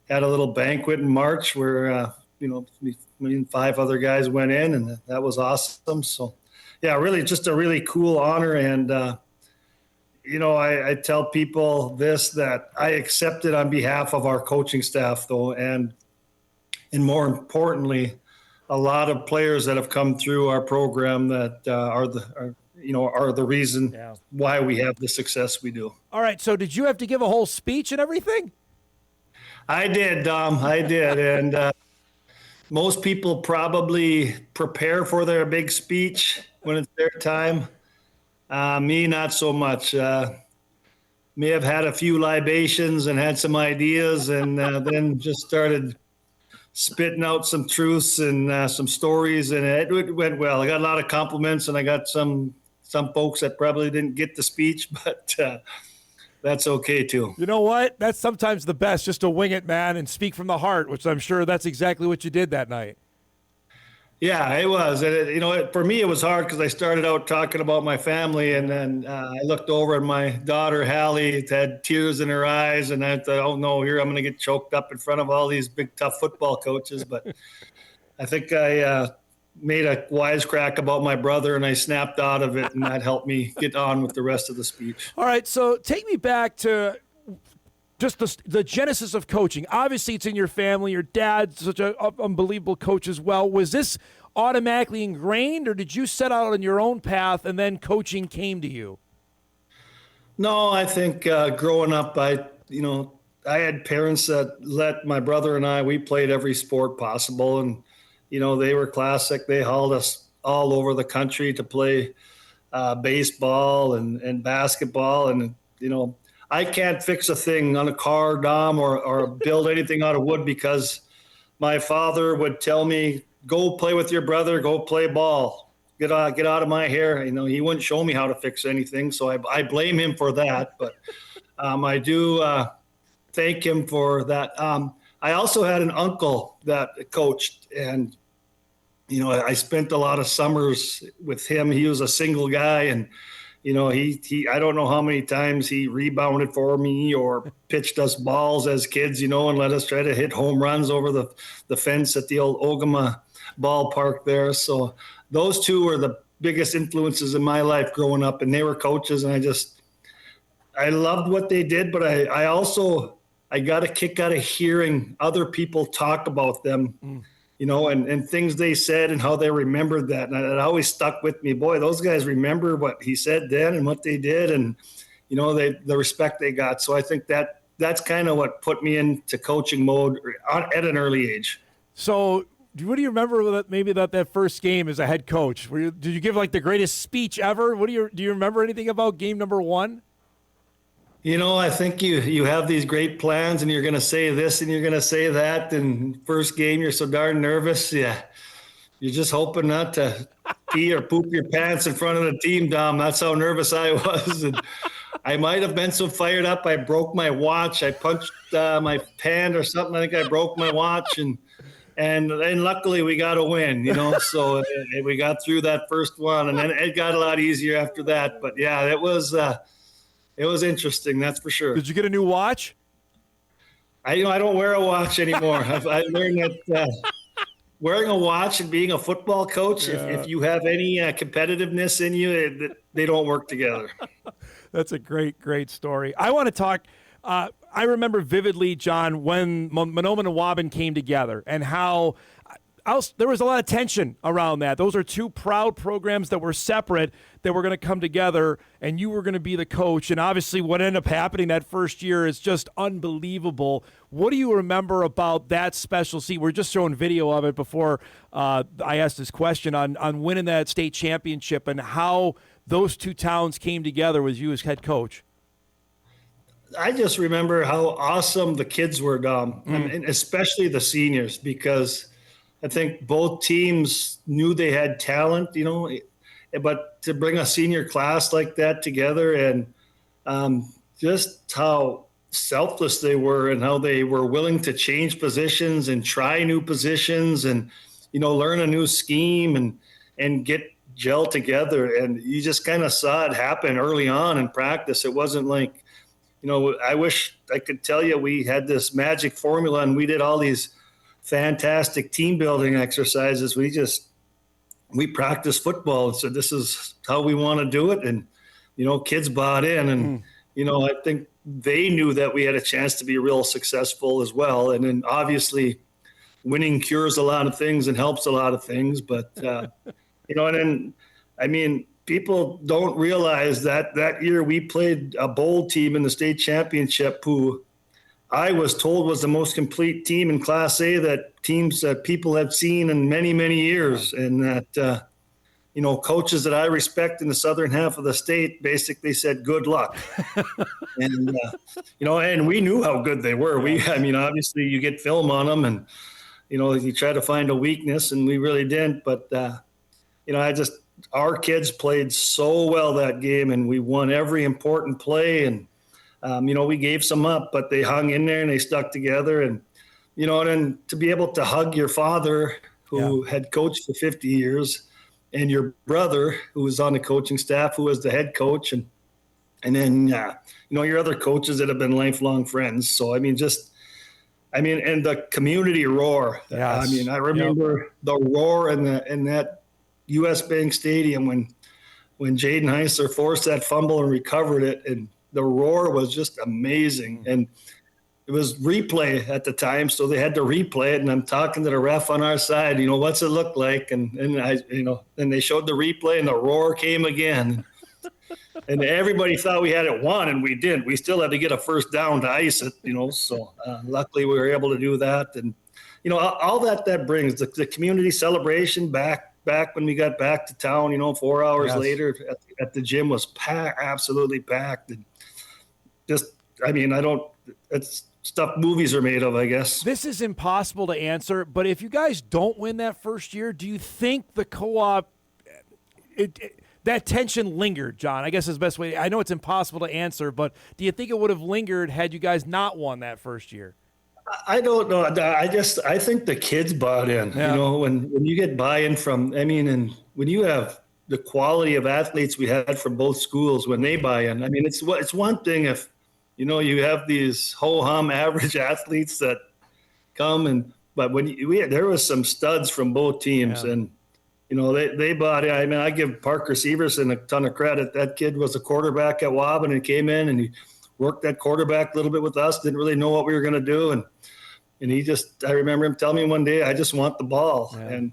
had a little banquet in March where, me and 5 other guys went in, and that was awesome. So, yeah, really just a really cool honor. And, I tell people that I accept it on behalf of our coaching staff, though, and more importantly, a lot of players that have come through our program that are the reason why we have the success we do. All right, so did you have to give a whole speech and everything? I did, Dom. I did, and most people probably prepare for their big speech when it's their time. Me, not so much. May have had a few libations and had some ideas, and then just started spitting out some truths and some stories, and it went well. I got a lot of compliments, and I got some folks that probably didn't get the speech, but that's okay too. You know what? That's sometimes the best, just to wing it, man, and speak from the heart, which I'm sure that's exactly what you did that night. Yeah, it was. And for me, it was hard because I started out talking about my family, and then I looked over and my daughter, Hallie, had tears in her eyes, and I thought, oh, no, here I'm going to get choked up in front of all these big, tough football coaches. But I think I made a wisecrack about my brother, and I snapped out of it, and that helped me get on with the rest of the speech. All right, so take me back to just the genesis of coaching. Obviously, it's in your family. Your dad's such an unbelievable coach as well. Was this automatically ingrained, or did you set out on your own path and then coaching came to you? No, I think growing up, I had parents that let my brother and we played every sport possible, and they were classic. They hauled us all over the country to play baseball and basketball, and I can't fix a thing on a car, Dom, or build anything out of wood, because my father would tell me, go play with your brother, go play ball, get out of my hair. He wouldn't show me how to fix anything, so I blame him for that. But I do thank him for that. I also had an uncle that coached, and I spent a lot of summers with him. He was a single guy, and he I don't know how many times he rebounded for me or pitched us balls as kids, and let us try to hit home runs over the fence at the old Ogama ballpark there. So those two were the biggest influences in my life growing up, and they were coaches, and I loved what they did, but I got a kick out of hearing other people talk about them. And things they said and how they remembered that. And it always stuck with me. Boy, those guys remember what he said then and what they did, and, the respect they got. So I think that's kind of what put me into coaching mode at an early age. So what do you remember that first game as a head coach? Did you give the greatest speech ever? Do you remember anything about game number 1? I think you have these great plans, and you're going to say this and you're going to say that. And first game, you're so darn nervous. Yeah, you're just hoping not to pee or poop your pants in front of the team, Dom. That's how nervous I was. And I might have been so fired up, I broke my watch. I punched my pen or something. I think I broke my watch, and luckily we got a win. So we got through that first one, and then it got a lot easier after that. But yeah, it was interesting, that's for sure. Did you get a new watch? I don't wear a watch anymore. I learned that wearing a watch and being a football coach, if you have any competitiveness in you, they don't work together. That's a great, great story. I want to talk. I remember vividly, John, when Mahnomen-Waubun came together and how there was a lot of tension around that. Those are two proud programs that were separate that were going to come together, and you were going to be the coach. And obviously what ended up happening that first year is just unbelievable. What do you remember about that special seat? We're just showing video of it before I asked this question on winning that state championship and how those two towns came together with you as head coach. I just remember how awesome the kids were, Dom, and especially the seniors, because I think both teams knew they had talent, but to bring a senior class like that together, and just how selfless they were and how they were willing to change positions and try new positions and, learn a new scheme and get gel together. And you just kind of saw it happen early on in practice. It wasn't like, I wish I could tell you we had this magic formula and we did all these fantastic team building exercises. We practiced football and said, this is how we want to do it. And, kids bought in and, I think they knew that we had a chance to be real successful as well. And then obviously winning cures a lot of things and helps a lot of things. But, and then, people don't realize that year we played a bowl team in the state championship who I was told was the most complete team in Class A that teams that people have seen in many, many years. And that, coaches that I respect in the southern half of the state basically said, good luck. And, and we knew how good they were. Obviously you get film on them and, you try to find a weakness and we really didn't. But, our kids played so well that game and we won every important play. And, we gave some up, but they hung in there and they stuck together. And, and then to be able to hug your father who had coached for 50 years and your brother who was on the coaching staff, who was the head coach. And then, your other coaches that have been lifelong friends. So, and the community roar. Yes. I remember the roar in that U.S. Bank Stadium when Jaden Heisler forced that fumble and recovered it. And the roar was just amazing. And it was replay at the time, so they had to replay it. And I'm talking to the ref on our side, what's it look like? And they showed the replay and the roar came again. And everybody thought we had it won, and we didn't. We still had to get a first down to ice it, So luckily we were able to do that. And, all that brings the community celebration back when we got back to town, 4 hours later at the gym was packed, absolutely packed. And it's stuff movies are made of, I guess. This is impossible to answer, but if you guys don't win that first year, do you think the co-op, that tension lingered, John? I guess is the best way. I know it's impossible to answer, but do you think it would have lingered had you guys not won that first year? I don't know. I think the kids bought in, when you get buy-in from, and when you have the quality of athletes we had from both schools, when they buy in, it's one thing if, you have these ho-hum average athletes that come but when there was some studs from both teams and, they bought in. I give Parker Severson a ton of credit. That kid was a quarterback at Waubun and he came in and he worked that quarterback a little bit with us, didn't really know what we were going to do. And I remember him telling me one day, I just want the ball. Yeah. And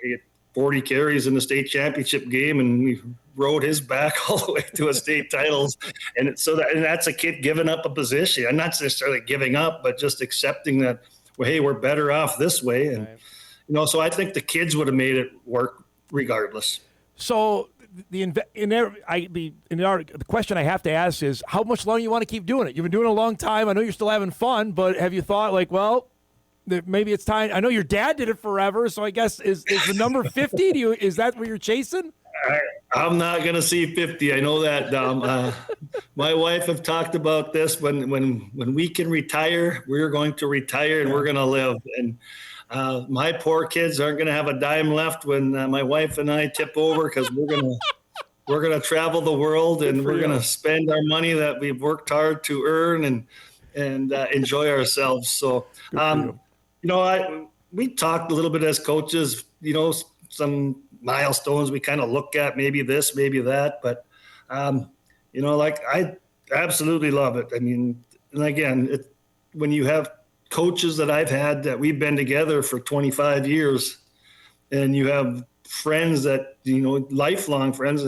he had 40 carries in the state championship game and we rode his back all the way to a state titles. And that's a kid giving up a position. I'm not necessarily giving up, but just accepting that, well, hey, we're better off this way. And, so I think the kids would have made it work regardless. So the question I have to ask is, how much longer you want to keep doing it? You've been doing it a long time. I know you're still having fun, but have you thought maybe it's time? I know your dad did it forever, so I guess is the number 50? Is that what you're chasing? I'm not going to see 50. I know that, Dom. My wife have talked about this. When we can retire, we're going to retire and we're going to live. And my poor kids aren't going to have a dime left when my wife and I tip over, because we're going to travel the world and we're going to spend our money that we've worked hard to earn and enjoy ourselves. So, we talked a little bit as coaches, some milestones we kind of look at, maybe this, maybe that, but I absolutely love it. And again, when you have coaches that I've had that we've been together for 25 years and you have friends that, lifelong friends,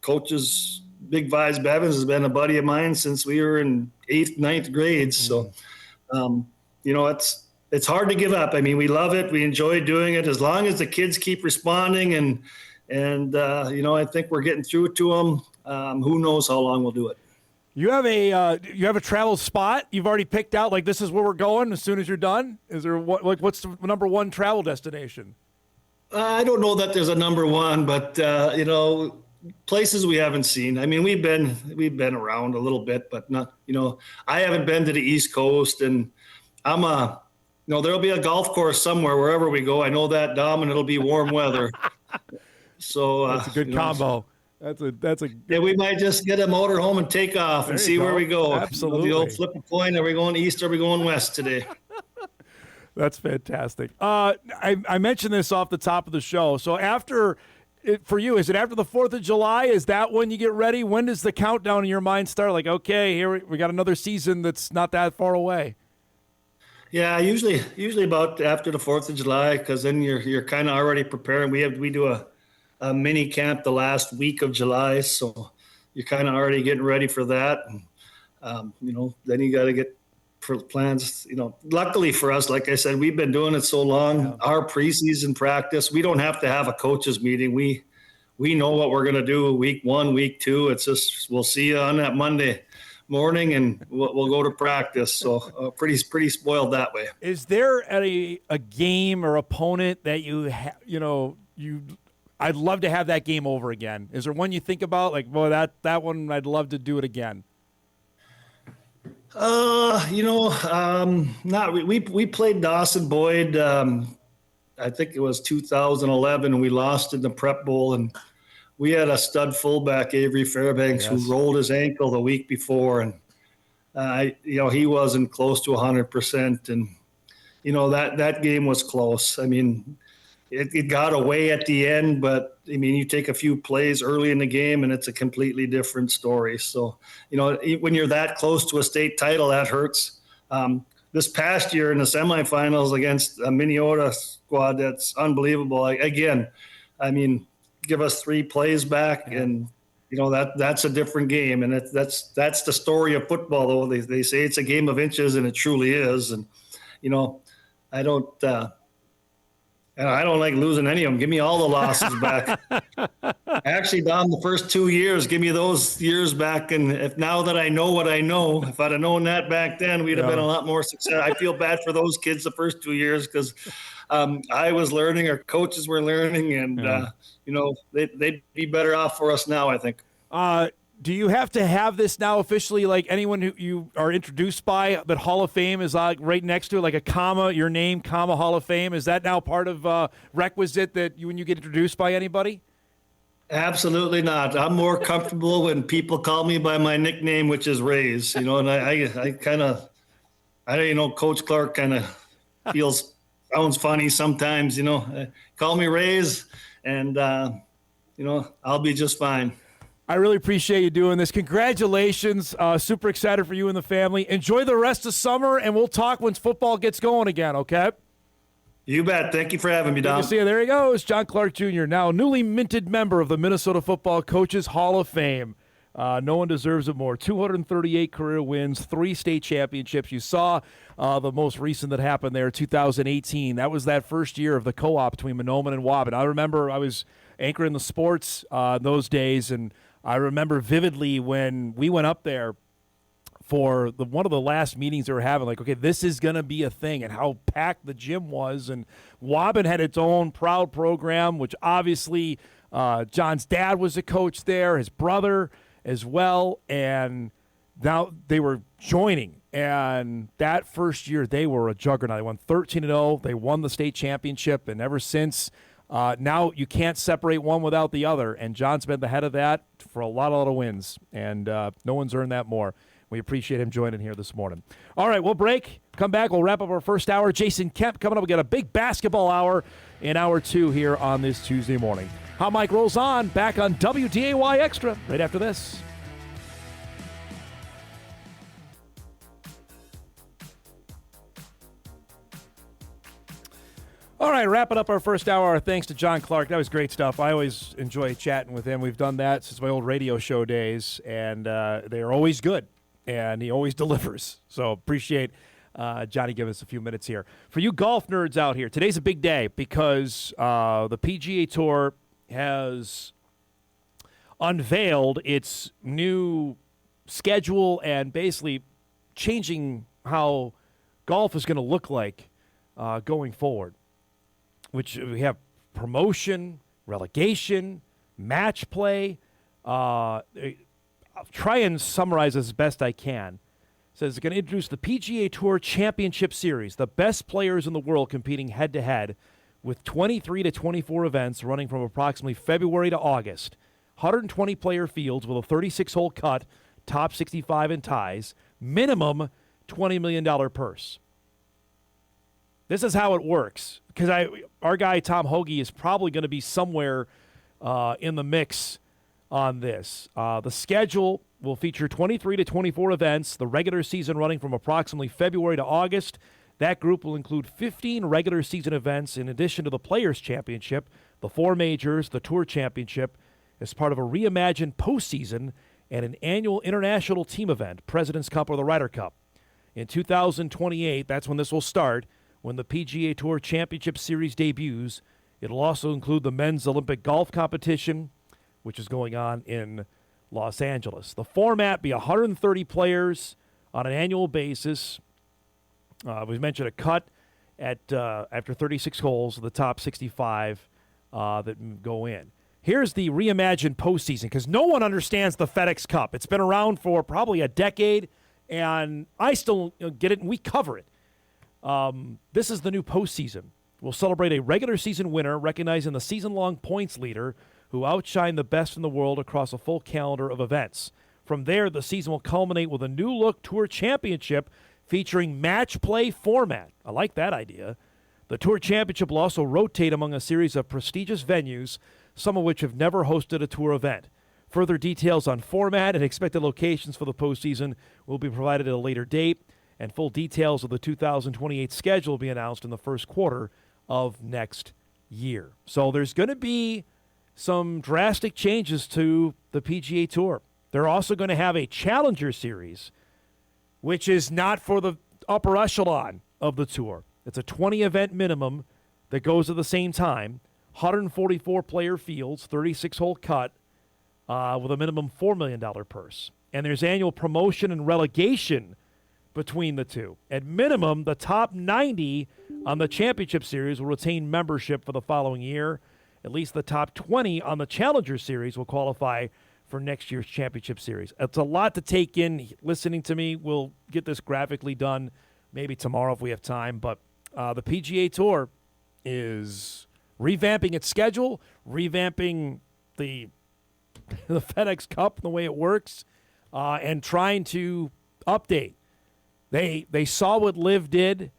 coaches, Big Vise Bevins has been a buddy of mine since we were in 8th, 9th grades. So, it's hard to give up. We love it. We enjoy doing it as long as the kids keep responding and I think we're getting through it to them. Who knows how long we'll do it. You have a travel spot you've already picked out, like this is where we're going as soon as you're done? Is there what's the number one travel destination? I don't know that there's a number one, but places we haven't seen. I mean, we've been around a little bit, but not, I haven't been to the East Coast, and there'll be a golf course somewhere wherever we go. I know that, Dom, and it'll be warm weather. So that's a good combo. That's a yeah. We might just get a motor home and take off and see where we go. Absolutely. The old flip a coin. Are we going east or are we going west today? That's fantastic. I mentioned this off the top of the show. So for you, is it after the 4th of July? Is that when you get ready? When does the countdown in your mind start? Like, okay, here we got another season that's not that far away. Yeah, usually about after the 4th of July, because then you're kind of already preparing. We do a mini camp the last week of July, so you're kind of already getting ready for that. And, then you got to get for plans. Luckily for us, like I said, we've been doing it so long. Yeah. Our preseason practice, we don't have to have a coaches meeting. We know what we're going to do week 1, week 2. It's just we'll see you on that Monday morning and we'll go to practice. So pretty spoiled that way. Is there a game or opponent that I'd love to have that game over again? Is there one you think about like, boy, that one I'd love to do it again? We played Dawson Boyd. I think it was 2011, and we lost in the Prep Bowl, and we had a stud fullback, Avery Fairbanks, who rolled his ankle the week before, and he wasn't close to 100%, and that game was close. I mean, it got away at the end, but I mean, you take a few plays early in the game and it's a completely different story. So, when you're that close to a state title, that hurts. This past year in the semifinals against a Minnesota squad, that's unbelievable. Again, I mean, give us 3 plays back and, that's a different game. And that's the story of football, though. They say it's a game of inches, and it truly is. And, I don't like losing any of them. Give me all the losses back. Actually, Dom, the first 2 years, give me those years back. And now that I know what I know, if I'd have known that back then, we'd have been a lot more success. I feel bad for those kids the first 2 years because I was learning, our coaches were learning, and, they'd be better off for us now, I think. Do you have to have this now officially, like anyone who you are introduced by, but Hall of Fame is like right next to it, like a comma, your name, comma, Hall of Fame? Is that now part of requisite that when you get introduced by anybody? Absolutely not. I'm more comfortable when people call me by my nickname, which is Rays, and I kind of, Coach Clark kind of sounds funny sometimes, call me Rays and, I'll be just fine. I really appreciate you doing this. Congratulations. Super excited for you and the family. Enjoy the rest of summer, and we'll talk once football gets going again, okay? You bet. Thank you for having me, Dom. Good to see you. There he goes, John Clark Jr., now newly minted member of the Minnesota Football Coaches Hall of Fame. No one deserves it more. 238 career wins, 3 state championships. You saw the most recent that happened there, 2018. That was that first year of the co-op between Mahnomen-Waubun. I remember I was anchoring the sports those days, and I remember vividly when we went up there for one of the last meetings they were having, like, okay, this is going to be a thing, and how packed the gym was. And Waubun had its own proud program, which obviously John's dad was a coach there, his brother as well, and now they were joining. And that first year, they were a juggernaut. They won 13-0. They won the state championship, and ever since – now you can't separate one without the other, and John's been the head of that for a lot of wins, and no one's earned that more. We appreciate him joining here this morning. All right, we'll break. Come back. We'll wrap up our first hour. Jason Kemp coming up. We got a big basketball hour in hour 2 here on this Tuesday morning. Hot Mike rolls on. Back on WDAY Extra right after this. All right, wrapping up our first hour. Thanks to John Clark. That was great stuff. I always enjoy chatting with him. We've done that since my old radio show days, and they're always good, and he always delivers. So appreciate Johnny giving us a few minutes here. For you golf nerds out here, today's a big day because the PGA Tour has unveiled its new schedule and basically changing how golf is going to look like going forward. Which we have promotion, relegation, match play, I'll try and summarize as best I can. It says it's going to introduce the PGA Tour Championship Series, the best players in the world competing head-to-head with 23 to 24 events running from approximately February to August. 120-player fields with a 36-hole cut, top 65 in ties, minimum $20 million purse. This is how it works, because our guy Tom Hoagie is probably going to be somewhere in the mix on this. The schedule will feature 23 to 24 events, the regular season running from approximately February to August. That group will include 15 regular season events in addition to the Players' Championship, the 4 majors, the Tour Championship, as part of a reimagined postseason and an annual international team event, President's Cup or the Ryder Cup. In 2028, that's when this will start, when the PGA Tour Championship Series debuts. It'll also include the men's Olympic golf competition, which is going on in Los Angeles. The format be 130 players on an annual basis. We mentioned a cut at after 36 holes, the top 65 that go in. Here's the reimagined postseason, because no one understands the FedEx Cup. It's been around for probably a decade, and I still get it, and we cover it. This is the new postseason. We'll celebrate a regular season winner, recognizing the season-long points leader who outshined the best in the world across a full calendar of events. From there, the season will culminate with a new-look Tour Championship featuring match play format. I like that idea. The Tour Championship will also rotate among a series of prestigious venues, some of which have never hosted a tour event. Further details on format and expected locations for the postseason will be provided at a later date, and full details of the 2028 schedule will be announced in the first quarter of next year. So there's going to be some drastic changes to the PGA Tour. They're also going to have a Challenger Series, which is not for the upper echelon of the tour. It's a 20-event minimum that goes at the same time, 144-player fields, 36-hole cut, with a minimum $4 million purse. And there's annual promotion and relegation between the two. At minimum, the top 90 on the Championship Series will retain membership for the following year. At least the top 20 on the Challenger Series will qualify for next year's Championship Series. It's a lot to take in. Listening to me, we'll get this graphically done maybe tomorrow if we have time. But the PGA Tour is revamping its schedule, revamping the FedEx Cup, the way it works, and trying to update. They saw what Liv did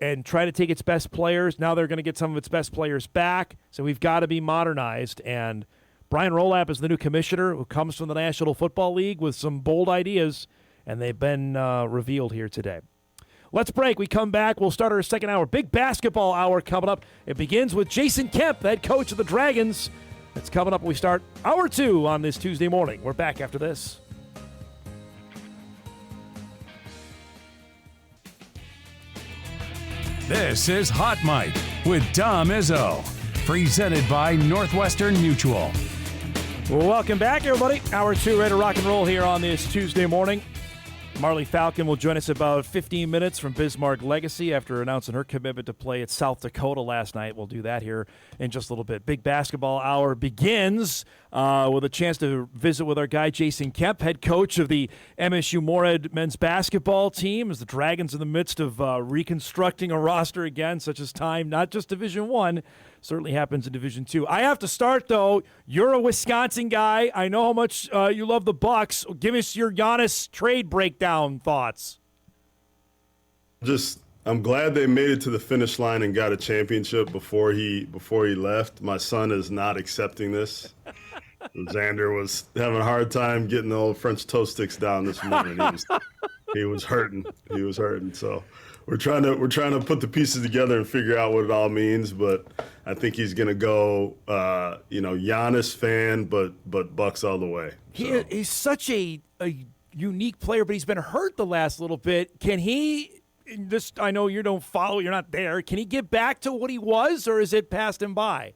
and try to take its best players. Now they're going to get some of its best players back, so we've got to be modernized. And Brian Rolap is the new commissioner who comes from the National Football League with some bold ideas, and they've been revealed here today. Let's break. We come back. We'll start our second hour. Big basketball hour coming up. It begins with Jason Kemp, head coach of the Dragons. That's coming up when we start hour 2 on this Tuesday morning. We're back after this. This is Hot Mic with Dom Izzo, presented by Northwestern Mutual. Welcome back, everybody. Hour 2, ready to rock and roll here on this Tuesday morning. Marlee Falcon will join us about 15 minutes from Bismarck Legacy after announcing her commitment to play at South Dakota last night. We'll do that here in just a little bit. Big basketball hour begins with a chance to visit with our guy Jason Kemp, head coach of the MSU Moorhead men's basketball team, as the Dragons in the midst of reconstructing a roster again, such as time, not just Division I, certainly happens in Division II. I have to start, though. You're a Wisconsin guy. I know how much you love the Bucks. Give us your Giannis trade breakdown thoughts. I'm glad they made it to the finish line and got a championship before he left. My son is not accepting this. Xander was having a hard time getting the old French toast sticks down this morning. He was hurting. He was hurting. So we're trying to put the pieces together and figure out what it all means. But I think he's going to go, Giannis fan, but Bucks all the way. So. He's such a unique player, but he's been hurt the last little bit. Can he? I know you don't follow. You're not there. Can he get back to what he was, or is it passed him by?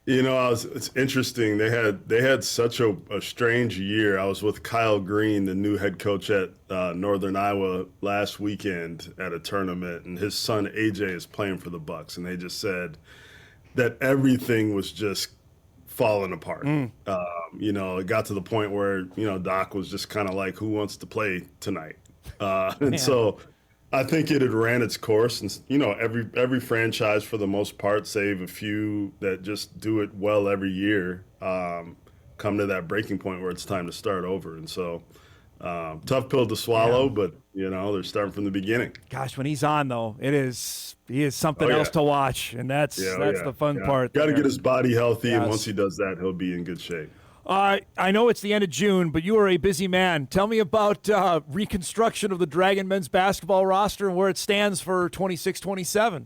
It's interesting. They had such a strange year. I was with Kyle Green, the new head coach at Northern Iowa last weekend at a tournament, and his son AJ is playing for the Bucks, and they just said that everything was just falling apart. It got to the point where, Doc was just kind of like, who wants to play tonight? And so I think it had ran its course. And, every franchise, for the most part, save a few that just do it well every year, come to that breaking point where it's time to start over. And so tough pill to swallow, but, they're starting from the beginning. Gosh, when he's on, though, he is something else to watch, and that's the fun part. Got to get his body healthy, and once he does that, he'll be in good shape. I know it's the end of June, but you are a busy man. Tell me about reconstruction of the Dragon men's basketball roster and where it stands for 26-27.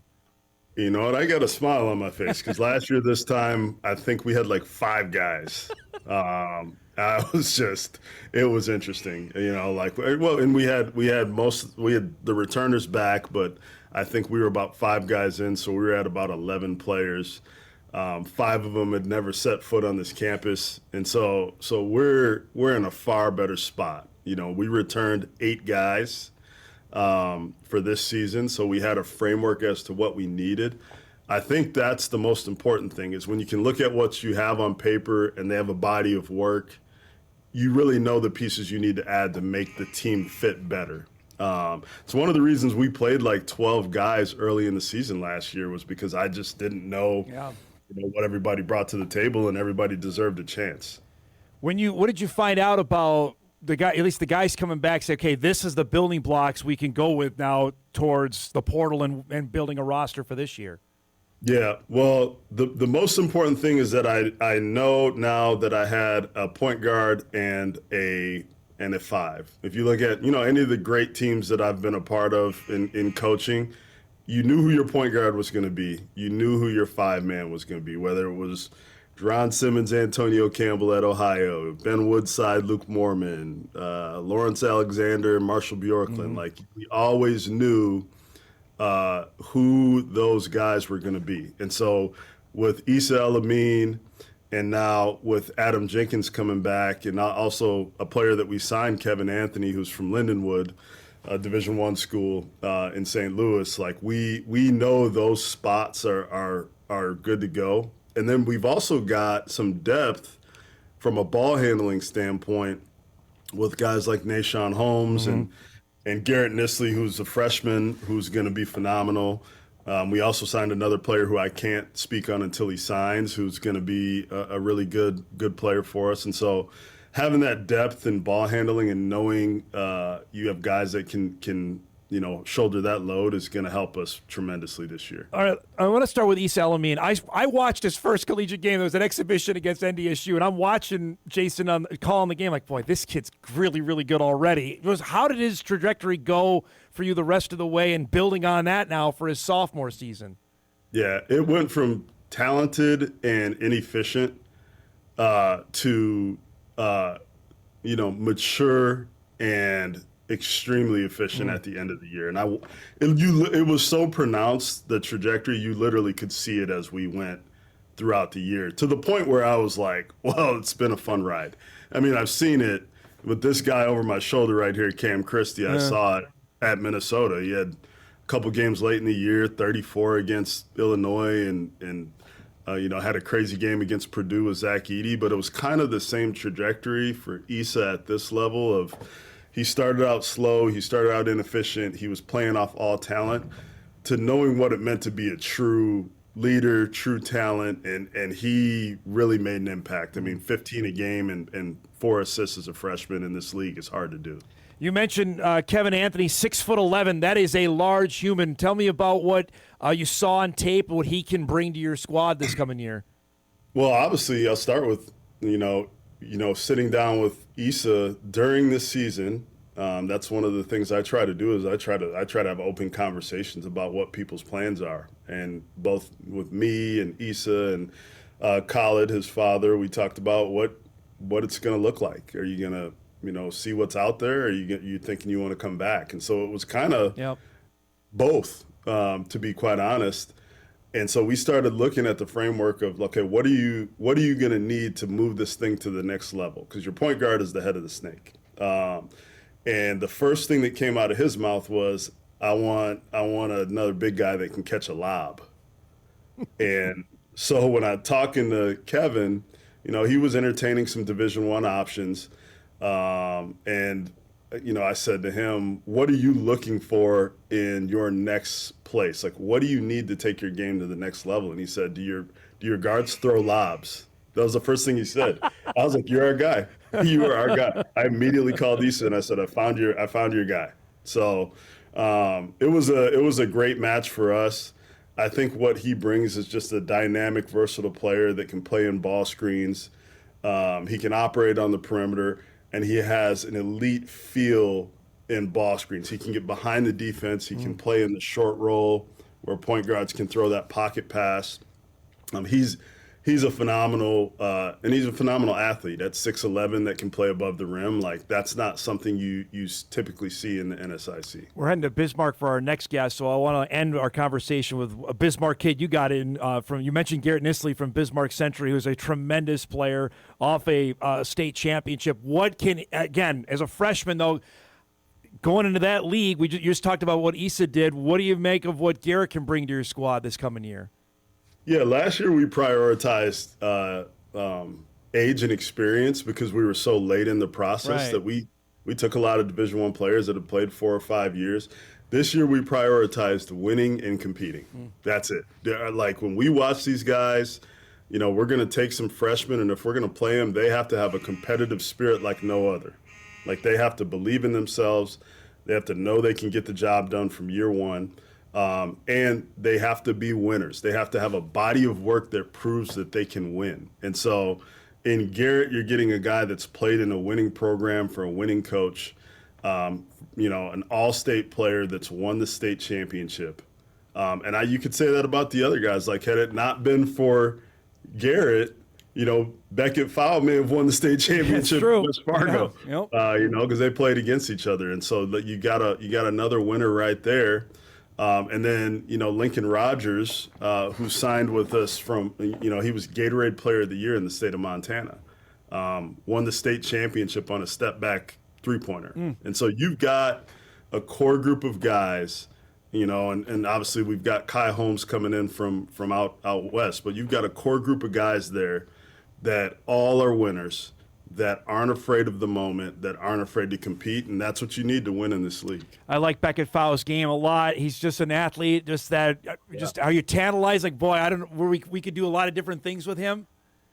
You know what? I got a smile on my face because last year this time, I think we had like 5 guys. It was interesting, and we had the returners back, but I think we were about 5 guys in, so we were at about 11 players. 5 of them had never set foot on this campus, and so we're in a far better spot. We returned 8 guys for this season, so we had a framework as to what we needed. I think that's the most important thing is when you can look at what you have on paper and they have a body of work, you really know the pieces you need to add to make the team fit better. It's one of the reasons we played like 12 guys early in the season last year was because I just didn't know, what everybody brought to the table, and everybody deserved a chance. What did you find out about at least the guys coming back say, okay, this is the building blocks we can go with now towards the portal and building a roster for this year? Yeah, well, the most important thing is that I know now that I had a point guard and a 5. If you look at, any of the great teams that I've been a part of in coaching, you knew who your point guard was going to be. You knew who your 5-man was going to be, whether it was Ron Simmons, Antonio Campbell at Ohio, Ben Woodside, Luke Mormon, Lawrence Alexander, Marshall Bjorklund. Like, we always knew who those guys were going to be. And so with Issa El-Amin and now with Adam Jenkins coming back and also a player that we signed, Kevin Anthony, who's from Lindenwood, a Division I school in St. Louis, like we know those spots are good to go. And then we've also got some depth from a ball handling standpoint with guys like Nashawn Holmes and Garrett Nisley, who's a freshman, who's going to be phenomenal. We also signed another player who I can't speak on until he signs, who's going to be a really good player for us. And so having that depth in ball handling and knowing you have guys that can shoulder that load is going to help us tremendously this year. All right, I want to start with Issa El-Amin. I watched his first collegiate game. It was an exhibition against NDSU, and I'm watching Jason calling the game like, boy, this kid's really, really good already. How did his trajectory go for you the rest of the way and building on that now for his sophomore season? Yeah, it went from talented and inefficient to mature and extremely efficient at the end of the year. And it was so pronounced, the trajectory, you literally could see it as we went throughout the year, to the point where I was like, well, it's been a fun ride. I mean, I've seen it with this guy over my shoulder right here, Cam Christie. I saw it at Minnesota. He had a couple games late in the year, 34 against Illinois, and had a crazy game against Purdue with Zach Edey. But it was kind of the same trajectory for Issa at this level of, he started out slow, he started out inefficient, he was playing off all talent, to knowing what it meant to be a true leader, true talent, and he really made an impact. I mean, 15 a game and 4 assists as a freshman in this league is hard to do. You mentioned Kevin Anthony, 6'11". That is a large human. Tell me about what you saw on tape, what he can bring to your squad this coming year. Well, obviously, I'll start with, sitting down with Issa during this season. That's one of the things I try to do is I try to have open conversations about what people's plans are. And both with me and Issa and Khalid, his father, we talked about what it's going to look like. Are you going to, see what's out there? Or are you thinking you want to come back? And so it was kind of both, to be quite honest. And so we started looking at the framework of, okay, what are you going to need to move this thing to the next level? Because your point guard is the head of the snake. And the first thing that came out of his mouth was, I want another big guy that can catch a lob. And so when I'm talking to Kevin, he was entertaining some Division I options. And I said to him, what are you looking for in your next place? Like, what do you need to take your game to the next level? And he said, do your guards throw lobs? That was the first thing he said. I was like, you're our guy. You are our guy. I immediately called Issa and I said, I found your guy. So it was a great match for us. I think what he brings is just a dynamic, versatile player that can play in ball screens. He can operate on the perimeter, and he has an elite feel in ball screens. He can get behind the defense. He can play in the short roll where point guards can throw that pocket pass. He's a phenomenal athlete at 6'11" that can play above the rim. Like, that's not something you typically see in the NSIC. We're heading to Bismarck for our next guest, so I want to end our conversation with a Bismarck kid you got in from. You mentioned Garrett Nisley from Bismarck Century, who's a tremendous player off a state championship. What can, again, as a freshman though, going into that league, you just talked about what Issa did. What do you make of what Garrett can bring to your squad this coming year? Yeah, last year we prioritized age and experience because we were so late in the process that we took a lot of Division I players that had played 4 or 5 years. This year we prioritized winning and competing. That's it. Like, when we watch these guys, we're going to take some freshmen, and if we're going to play them, they have to have a competitive spirit like no other. Like, they have to believe in themselves. They have to know they can get the job done from year one. And they have to be winners. They have to have a body of work that proves that they can win. And so in Garrett, you're getting a guy that's played in a winning program for a winning coach, an all-state player that's won the state championship. And you could say that about the other guys. Like, had it not been for Garrett, Beckett Fowl may have won the state championship with West Fargo, because they played against each other. And so you got another winner right there. And then, Lincoln Rogers, who signed with us from, he was Gatorade Player of the Year in the state of Montana, won the state championship on a step-back three-pointer. And so you've got a core group of guys, and obviously we've got Kai Holmes coming in from out west, but you've got a core group of guys there that all are winners, that aren't afraid of the moment, that aren't afraid to compete, and that's what you need to win in this league. I like Beckett Fowle's game a lot. He's just an athlete, just how you tantalize, like, boy, I don't know, we could do a lot of different things with him.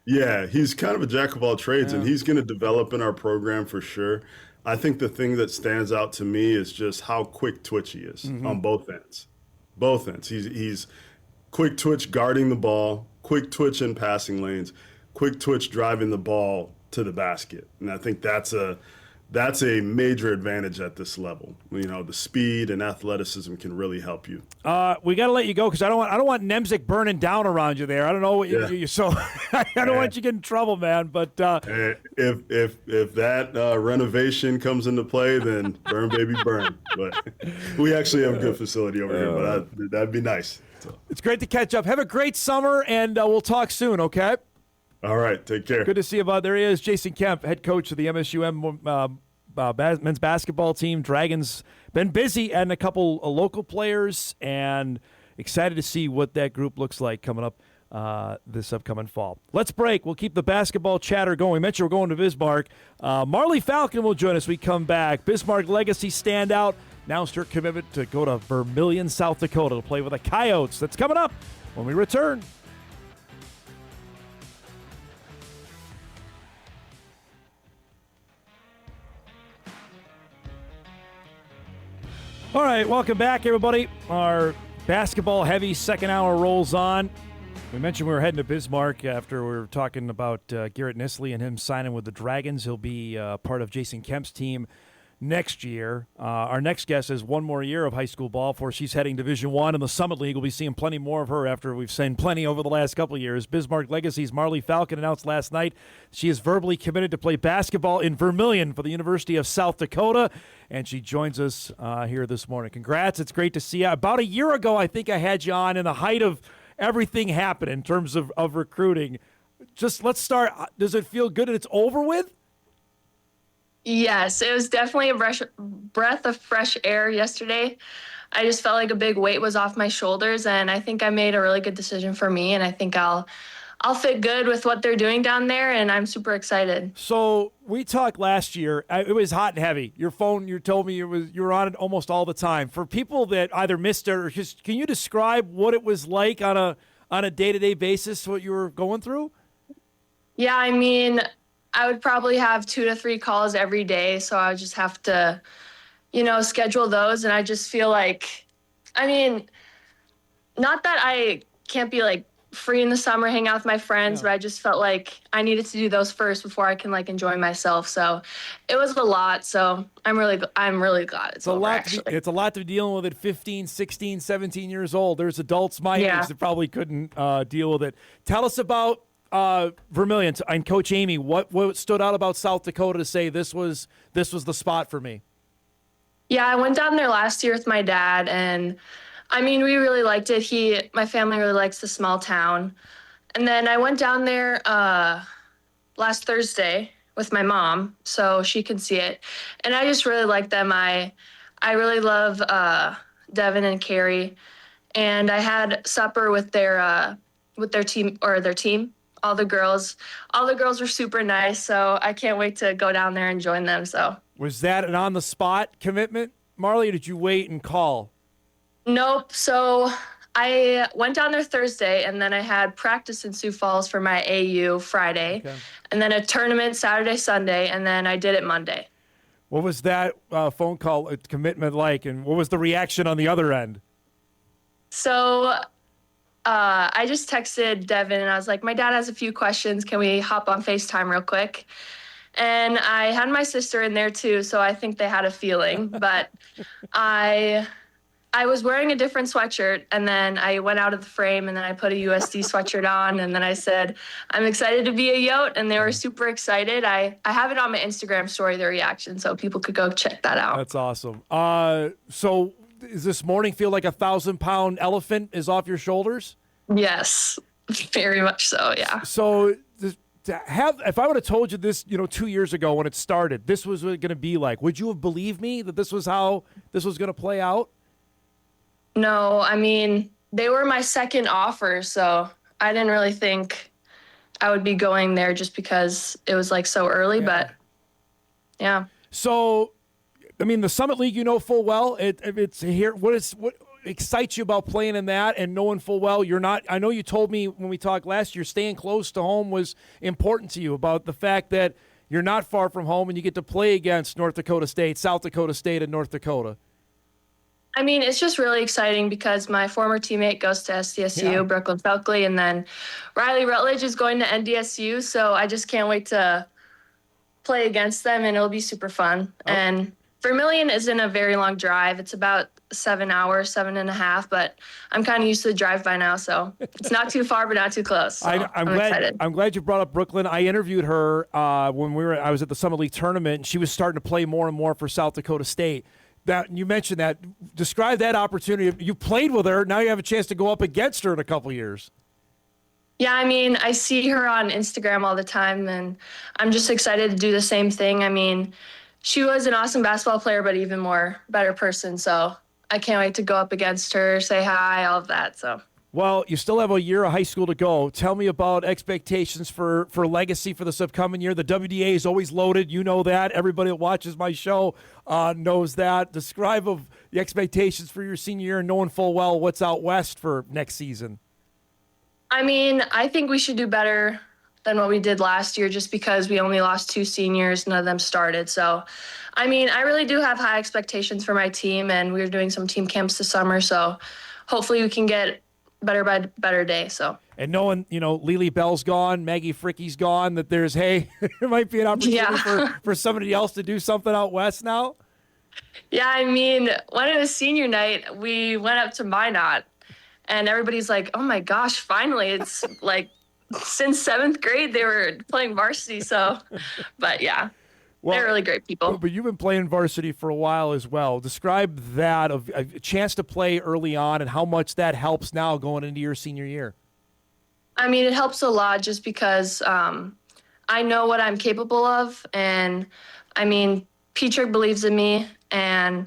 Yeah, he's kind of a jack of all trades, and he's going to develop in our program for sure. I think the thing that stands out to me is just how quick twitch he is on both ends. Both ends. He's quick twitch guarding the ball, quick twitch in passing lanes, quick twitch driving the ball to the basket. And I think that's a major advantage at this level. The speed and athleticism can really help you. We got to let you go because I don't want Nemzik burning down around you there. I don't know what you so I don't want you to get in trouble, man. But if that renovation comes into play, then burn baby burn. But we actually have a good facility over here. But that'd be nice. So. It's great to catch up. Have a great summer, and we'll talk soon. Okay. All right, take care. Good to see you, bud. There he is, Jason Kemp, head coach of the MSUM men's basketball team. Dragons been busy adding a couple of local players, and excited to see what that group looks like coming up this upcoming fall. Let's break. We'll keep the basketball chatter going. We mentioned we're going to Bismarck. Marlee Falcon will join us when we come back. Bismarck Legacy standout announced her commitment to go to Vermillion, South Dakota to play with the Coyotes. That's coming up when we return. All right, welcome back, everybody. Our basketball-heavy second hour rolls on. We mentioned we were heading to Bismarck after we were talking about Garrett Nisley and him signing with the Dragons. He'll be part of Jason Kemp's team next year. Our next guest has one more year of high school ball for. She's heading Division I in the Summit League. We'll be seeing plenty more of her after we've seen plenty over the last couple of years. Bismarck Legacy's Marlee Falcon announced last night she is verbally committed to play basketball in Vermillion for the University of South Dakota, and she joins us here this morning. Congrats. It's great to see you. About a year ago, I think I had you on in the height of everything happened in terms of recruiting. Just let's start. Does it feel good that it's over with? Yes, it was definitely a breath of fresh air yesterday. I just felt like a big weight was off my shoulders, and I think I made a really good decision for me, and I think I'll I'll fit good with what they're doing down there, and I'm super excited. So we talked last year. It was hot and heavy. Your phone, you told me you were on it almost all the time. For people that either missed it or just, can you describe what it was like on a day-to-day basis, what you were going through? Yeah, I mean, I would probably have 2 to 3 calls every day, so I would just have to, schedule those. And I just feel like, I mean, not that I can't be like free in the summer, hang out with my friends, but I just felt like I needed to do those first before I can like enjoy myself. So it was a lot. So I'm really glad it's over, actually. It's a lot to be dealing with at 15, 16, 17 years old. There's adults my age that probably couldn't deal with it. Tell us about Vermilion and Coach Amy. What stood out about South Dakota to say this was the spot for me? Yeah, I went down there last year with my dad, and I mean, we really liked it. My family really likes the small town. And then I went down there last Thursday with my mom so she could see it. And I just really like them. I really love Devin and Carrie. And I had supper with their team. All the girls were super nice. So I can't wait to go down there and join them. So was that an on-the-spot commitment, Marlee, or did you wait and call? Nope. So I went down there Thursday, and then I had practice in Sioux Falls for my AU Friday, and then a tournament Saturday, Sunday, and then I did it Monday. What was that phone call commitment like, and what was the reaction on the other end? So I just texted Devin, and I was like, my dad has a few questions. Can we hop on FaceTime real quick? And I had my sister in there too, so I think they had a feeling. But I was wearing a different sweatshirt, and then I went out of the frame, and then I put a USD sweatshirt on, and then I said, I'm excited to be a Yote, and they were super excited. I have it on my Instagram story, their reaction, so people could go check that out. That's awesome. So does this morning feel like a 1,000-pound elephant is off your shoulders? Yes, very much so, yeah. So if I would have told you this, 2 years ago when it started, this was what it going to be like, would you have believed me that this was how this was going to play out? No, I mean, they were my second offer, so I didn't really think I would be going there just because it was like so early, but yeah. So, I mean, the Summit League, full well, it's here. What excites you about playing in that and knowing full well you're not, I know you told me when we talked last year, staying close to home was important to you, about the fact that you're not far from home and you get to play against North Dakota State, South Dakota State, and North Dakota. I mean, it's just really exciting because my former teammate goes to SDSU, Brooklyn Felkley, and then Riley Rutledge is going to NDSU, so I just can't wait to play against them, and it'll be super fun. And Vermilion isn't a very long drive. It's about 7 hours, 7.5, but I'm kind of used to the drive by now, so it's not too far, but not too close. So I'm excited. I'm glad you brought up Brooklyn. I interviewed her when I was at the Summit League tournament, and she was starting to play more and more for South Dakota State. That you mentioned that. Describe that opportunity. You played with her. Now you have a chance to go up against her in a couple years. Yeah, I mean, I see her on Instagram all the time, and I'm just excited to do the same thing. I mean, she was an awesome basketball player, but even more better person. So I can't wait to go up against her, say hi, all of that. So. Well, you still have a year of high school to go. Tell me about expectations for legacy for this upcoming year. The WDA is always loaded. You know that. Everybody that watches my show knows that. Describe the expectations for your senior year and knowing full well what's out west for next season. I mean, I think we should do better than what we did last year just because we only lost 2 seniors. None of them started. So, I mean, I really do have high expectations for my team, and we're doing some team camps this summer. So hopefully we can get better by better day. So, and knowing Lily Bell's gone, Maggie Fricky's gone, that there's there might be an opportunity for somebody else to do something out west now. Yeah, I mean, when it was senior night, we went up to Minot, and everybody's like, "Oh my gosh, finally!" It's like since 7th grade they were playing varsity. So, but yeah. Well, they're really great people. But you've been playing varsity for a while as well. Describe that, of a chance to play early on and how much that helps now going into your senior year. I mean, it helps a lot just because I know what I'm capable of. And, I mean, Petrick believes in me. And,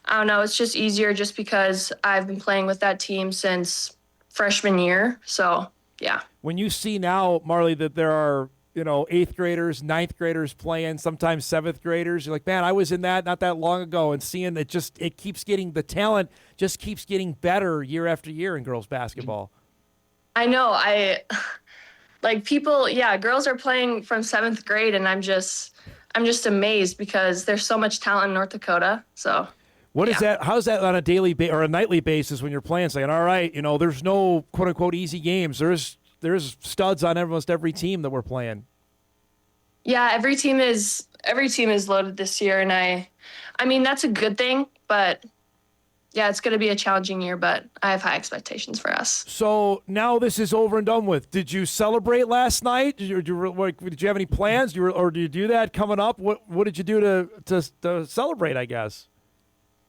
I don't know, it's just easier just because I've been playing with that team since freshman year. So, yeah. When you see now, Marlee, that there are, 8th graders, 9th graders playing, sometimes 7th graders, you're like, man, I was in that not that long ago, and seeing it the talent just keeps getting better year after year in girls basketball. I know. Girls are playing from 7th grade, and I'm just amazed because there's so much talent in North Dakota. So what is that? How's that on a daily or a nightly basis when you're playing? Saying, all right, there's no quote unquote easy games. There's studs on almost every team that we're playing. Yeah, every team is loaded this year, and I mean that's a good thing, but yeah, it's going to be a challenging year, but I have high expectations for us. So now this is over and done with. Did you celebrate last night? Did you have any plans? Or do you do that coming up? What did you do to celebrate, I guess?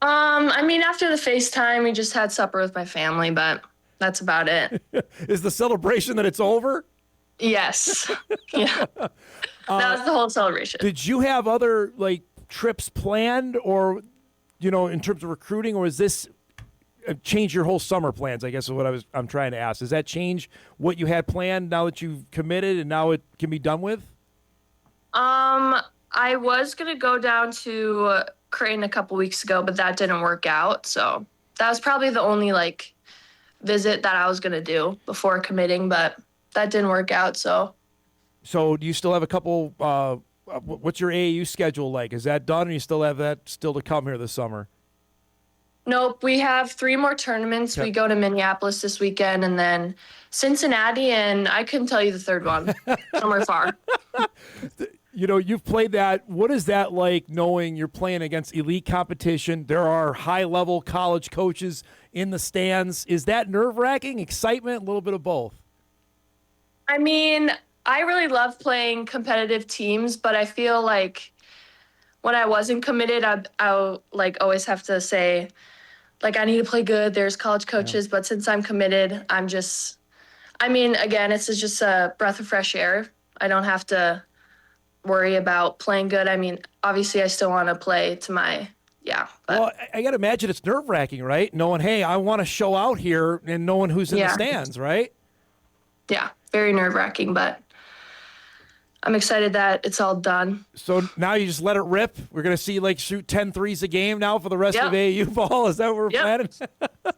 I mean, after the FaceTime, we just had supper with my family, but that's about it. Is the celebration that it's over? Yes. Yeah. That was the whole celebration. Did you have other trips planned, or in terms of recruiting, or is this change your whole summer plans? I guess is what I'm trying to ask. Does that change what you had planned now that you've committed and now it can be done with? I was gonna go down to Creighton a couple weeks ago, but that didn't work out. So that was probably the only visit that I was gonna do before committing, but that didn't work out. So do you still have a couple? What's your AAU schedule like? Is that done, or you still have that still to come here this summer? Nope, we have 3 more tournaments. Okay. We go to Minneapolis this weekend, and then Cincinnati, and I couldn't tell you the third one. Somewhere far. You've played that. What is that like, knowing you're playing against elite competition? There are high-level college coaches in the stands. Is that nerve-wracking, excitement, a little bit of both? I mean, I really love playing competitive teams, but I feel like when I wasn't committed, I always have to say, I need to play good. There's college coaches, but since I'm committed, again, it's just a breath of fresh air. I don't have to worry about playing good. I mean, obviously I still want to play to my, But. Well, I got to imagine it's nerve-wracking, right? Knowing, hey, I want to show out here, and knowing who's in the stands, right? Yeah, very nerve-wracking, but I'm excited that it's all done. So now you just let it rip? We're going to see shoot 10 threes a game now for the rest of AAU ball? Is that what we're planning?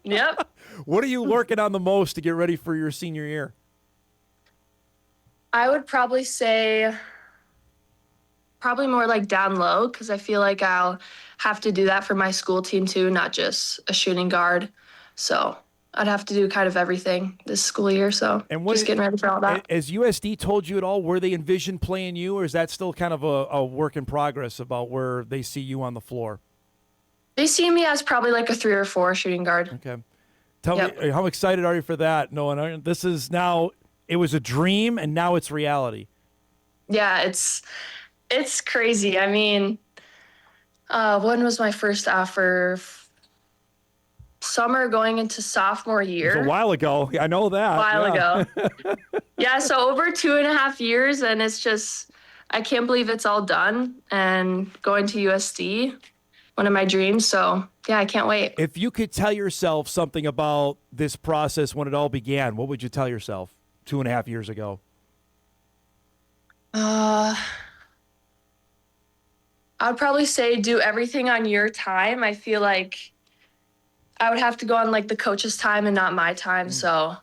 Yep. What are you working on the most to get ready for your senior year? I would probably say more down low, because I feel like I'll have to do that for my school team too, not just a shooting guard. So I'd have to do kind of everything this school year. So just getting ready for all that. Has USD told you at all where they envision playing you, or is that still kind of a work in progress about where they see you on the floor? They see me as probably a 3 or 4 shooting guard. Okay. Tell me, how excited are you for that, knowing this is now, it was a dream and now it's reality? Yeah, it's crazy. I mean, when was my first offer? Summer going into sophomore year. It was a while ago. I know that. A while ago. Yeah, so over 2.5 years, and it's just, I can't believe it's all done. And going to USD, one of my dreams. So, yeah, I can't wait. If you could tell yourself something about this process when it all began, what would you tell yourself 2.5 years ago? I'd probably say do everything on your time. I feel like I would have to go on the coach's time and not my time. So,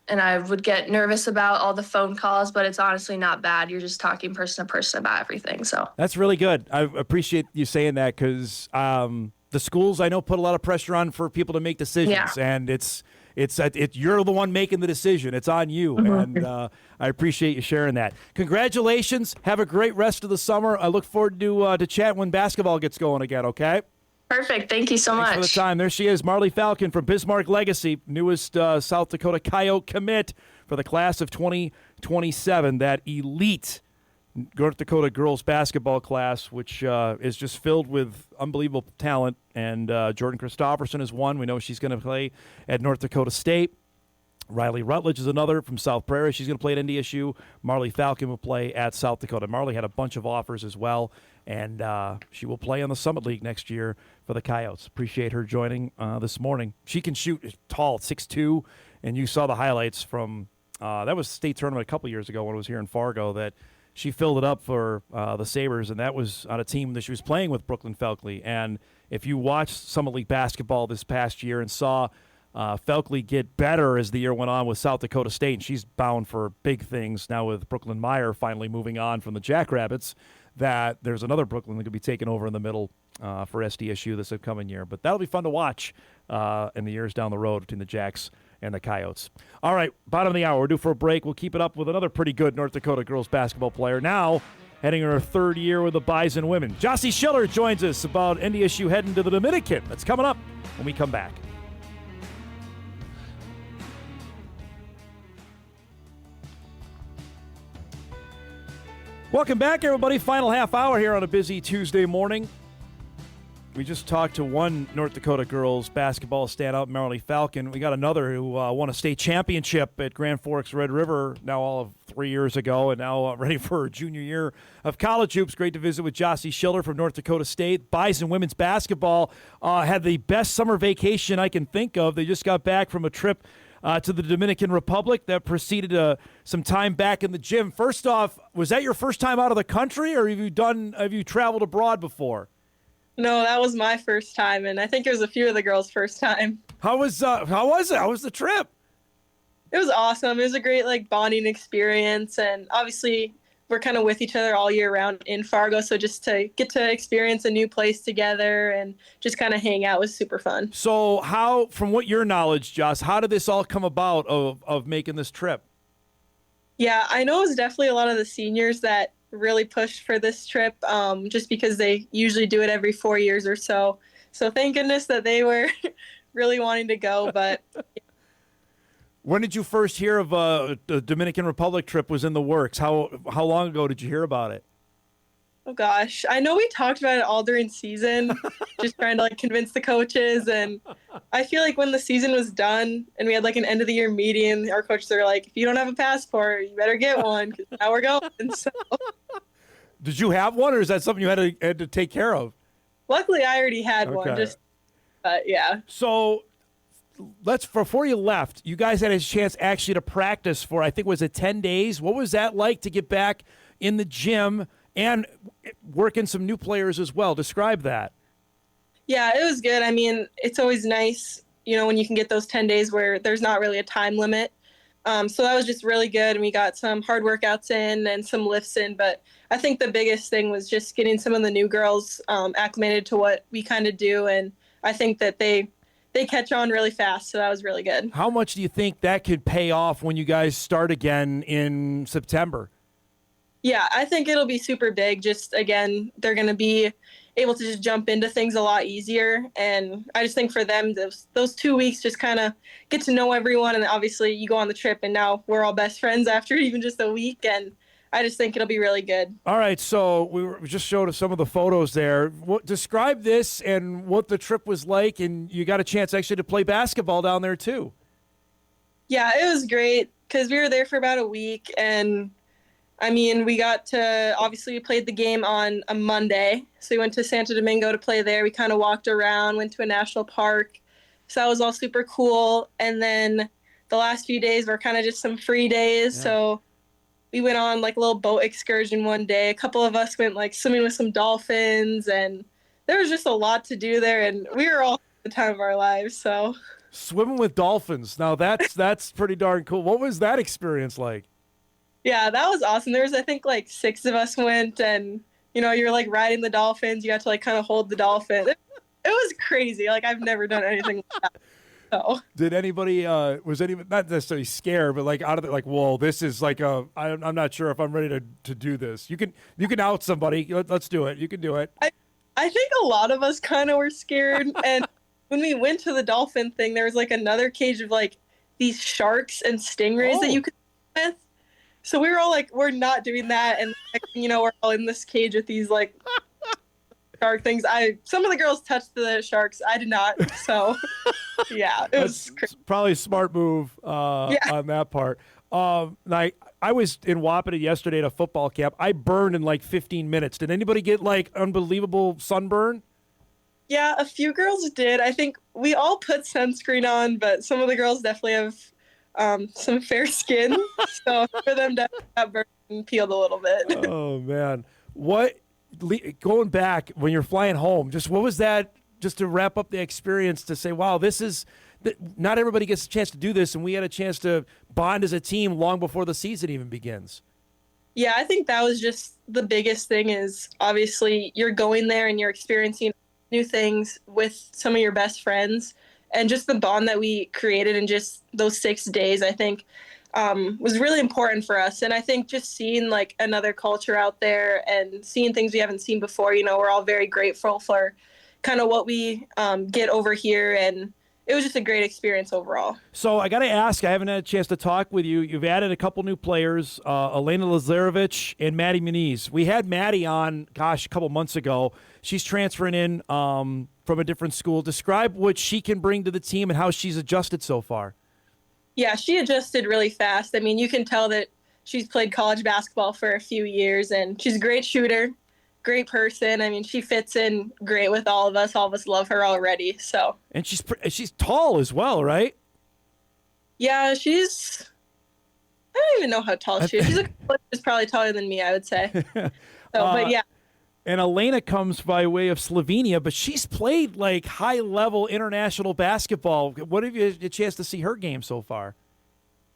and I would get nervous about all the phone calls, but it's honestly not bad. You're just talking person to person about everything. So that's really good. I appreciate you saying that, because the schools I know put a lot of pressure on for people to make decisions, and it's you're the one making the decision. It's on you, and I appreciate you sharing that. Congratulations. Have a great rest of the summer. I look forward to chat when basketball gets going again. Okay. Perfect. Thank you so much. Thanks for the time. There she is, Marlee Falcon from Bismarck Legacy, newest South Dakota Coyote commit for the class of 2027, that elite North Dakota girls basketball class, which is just filled with unbelievable talent. And Jordan Christofferson is one. We know she's going to play at North Dakota State. Riley Rutledge is another from South Prairie. She's going to play at NDSU. Marlee Falcon will play at South Dakota. Marlee had a bunch of offers as well, and she will play on the Summit League next year for the Coyotes. Appreciate her joining this morning. She can shoot tall, 6'2", and you saw the highlights from That was state tournament a couple years ago when it was here in Fargo that she filled it up for the Sabres, and that was on a team that she was playing with Brooklyn Felkley. And if you watched Summit League basketball this past year and saw Felkley get better as the year went on with South Dakota State, and she's bound for big things now with Brooklyn Meyer finally moving on from the Jackrabbits, that there's another Brooklyn that could be taken over in the middle for SDSU this upcoming year. But that'll be fun to watch in the years down the road between the Jacks and the Coyotes. All right, bottom of the hour. We're due for a break. We'll keep it up with another pretty good North Dakota girls basketball player. Now, heading her third year with the Bison women. Jocelyn Schiller joins us about NDSU heading to the Dominican. That's coming up when we come back. Welcome back, everybody. Final half hour here on a busy Tuesday morning. We just talked to one North Dakota girls basketball standout, Marlee Falcon. We got another who won a state championship at Grand Forks Red River now all of 3 years ago, and now ready for her junior year of college hoops. Great to visit with Jocelyn Schiller from North Dakota State. Bison women's basketball had the best summer vacation I can think of. They just got back from a trip to the Dominican Republic that preceded some time back in the gym. First off, was that your first time out of the country, or have you traveled abroad before? No, that was my first time, and I think it was a few of the girls' first time. How was it? How was the trip? It was awesome. It was a great bonding experience, and obviously we're kind of with each other all year round in Fargo, so just to get to experience a new place together and just kind of hang out was super fun. So how, from what your knowledge, Joss, how did this all come about of making this trip? Yeah, I know it was definitely a lot of the seniors that really pushed for this trip just because they usually do it every 4 years or so. So thank goodness that they were really wanting to go. But when did you first hear of the Dominican Republic trip was in the works? How long ago did you hear about it? Oh, gosh. I know we talked about it all during season, just trying to convince the coaches. And I feel like when the season was done and we had an end of the year meeting, our coaches are like, if you don't have a passport, you better get one because now we're going. So, did you have one, or is that something you had to take care of? Luckily, I already had one. Yeah. So before you left, you guys had a chance actually to practice for, I think, was it 10 days? What was that like to get back in the gym and working some new players as well? Describe that. Yeah, it was good. I mean, it's always nice, when you can get those 10 days where there's not really a time limit. So that was just really good. And we got some hard workouts in and some lifts in. But I think the biggest thing was just getting some of the new girls acclimated to what we kind of do. And I think that they catch on really fast. So that was really good. How much do you think that could pay off when you guys start again in September? Yeah, I think it'll be super big. Just, again, they're going to be able to just jump into things a lot easier. And I just think for them, those 2 weeks just kind of get to know everyone. And obviously you go on the trip and now we're all best friends after even just a week. And I just think it'll be really good. All right, so we just showed us some of the photos there. Describe this and what the trip was like, and you got a chance actually to play basketball down there too. Yeah, it was great because we were there for about a week, and I mean, we played the game on a Monday, so we went to Santo Domingo to play there. We kind of walked around, went to a national park, so that was all super cool. And then the last few days were kind of just some free days, so we went on a little boat excursion one day. A couple of us went swimming with some dolphins, and there was just a lot to do there, and we were all at the time of our lives. So swimming with dolphins, now that's pretty darn cool. What was that experience like? Yeah, that was awesome. There was, I think, 6 of us went, and you're riding the dolphins. You got to kind of hold the dolphin. It was crazy. I've never done anything like that. So. Did anybody was anyone not necessarily scared, but out of it, whoa, this is I'm not sure if I'm ready to do this. You can out somebody. Let's do it. You can do it. I think a lot of us kind of were scared, and when we went to the dolphin thing, there was another cage of these sharks and stingrays that you could swim with. So we were all we're not doing that, and we're all in this cage with these shark things. Some of the girls touched the sharks. I did not. So yeah, it was crazy. Probably a smart move on that part. I was in Wapiti yesterday at a football camp. I burned in 15 minutes. Did anybody get unbelievable sunburn? Yeah, a few girls did. I think we all put sunscreen on, but some of the girls definitely have some fair skin. So for them to have burned peeled a little bit. Oh, man. Going back, when you're flying home, just what was that, just to wrap up the experience, to say, wow, not everybody gets a chance to do this, and we had a chance to bond as a team long before the season even begins. Yeah, I think that was just the biggest thing is obviously you're going there and you're experiencing new things with some of your best friends. And just the bond that we created in just those 6 days, I think, was really important for us. And I think just seeing like another culture out there and seeing things we haven't seen before, we're all very grateful for kind of what we get over here. And it was just a great experience overall. So I got to ask, I haven't had a chance to talk with you. You've added a couple new players, Elena Lazarevic and Maddie Muniz. We had Maddie on, a couple months ago. She's transferring in from a different school. Describe what she can bring to the team and how she's adjusted so far. Yeah, she adjusted really fast. I mean, you can tell that she's played college basketball for a few years, and she's a great shooter, great person. I mean, she fits in great with all of us. All of us love her already. So. And she's tall as well, right? Yeah, I don't even know how tall she is. She's probably taller than me, I would say. But yeah. And Elena comes by way of Slovenia, but she's played like high-level international basketball. What have you had a chance to see her game so far?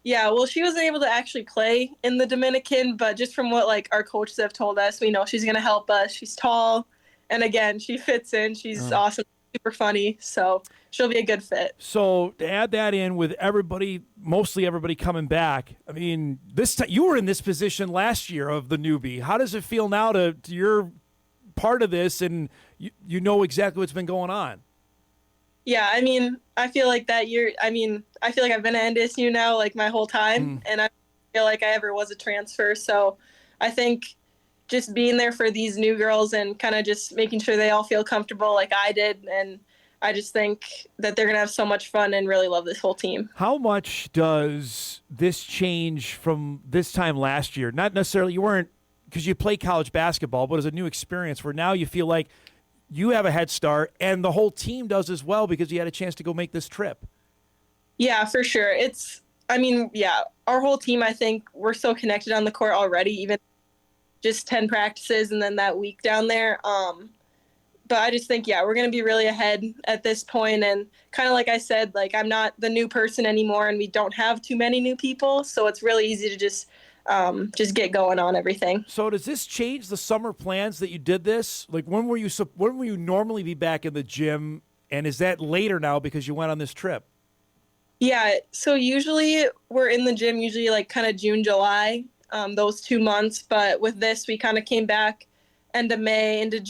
Yeah, well, she wasn't able to actually play in the Dominican, but just from what like our coaches have told us, we know she's going to help us. She's tall, and again, she fits in. She's awesome, super funny, so she'll be a good fit. So to add that in with mostly everybody coming back, I mean, you were in this position last year of the newbie. How does it feel now to you're part of this and you know exactly what's been going on? Yeah, I mean, I feel like that year, I feel like I've been at NDSU now like my whole time, and I feel like I ever was a transfer. So I think just being there for these new girls and kind of just making sure they all feel comfortable like I did. And I just think that they're going to have so much fun and really love this whole team. How much does this change from this time last year? Not necessarily, you weren't, because you play college basketball, but it's a new experience where now you feel like you have a head start and the whole team does as well because you had a chance to go make this trip. Yeah, for sure. Our whole team, I think we're so connected on the court already, even just 10 practices and then that week down there. But I just think, we're going to be really ahead at this point. And kind of like I said, like I'm not the new person anymore and we don't have too many new people. So it's really easy to just get going on everything. So does this change the summer plans that you did this? Like when will you normally be back in the gym? And is that later now because you went on this trip? Yeah. So usually we're in the gym like kind of June, July, those 2 months. But with this, we kind of came back end of May into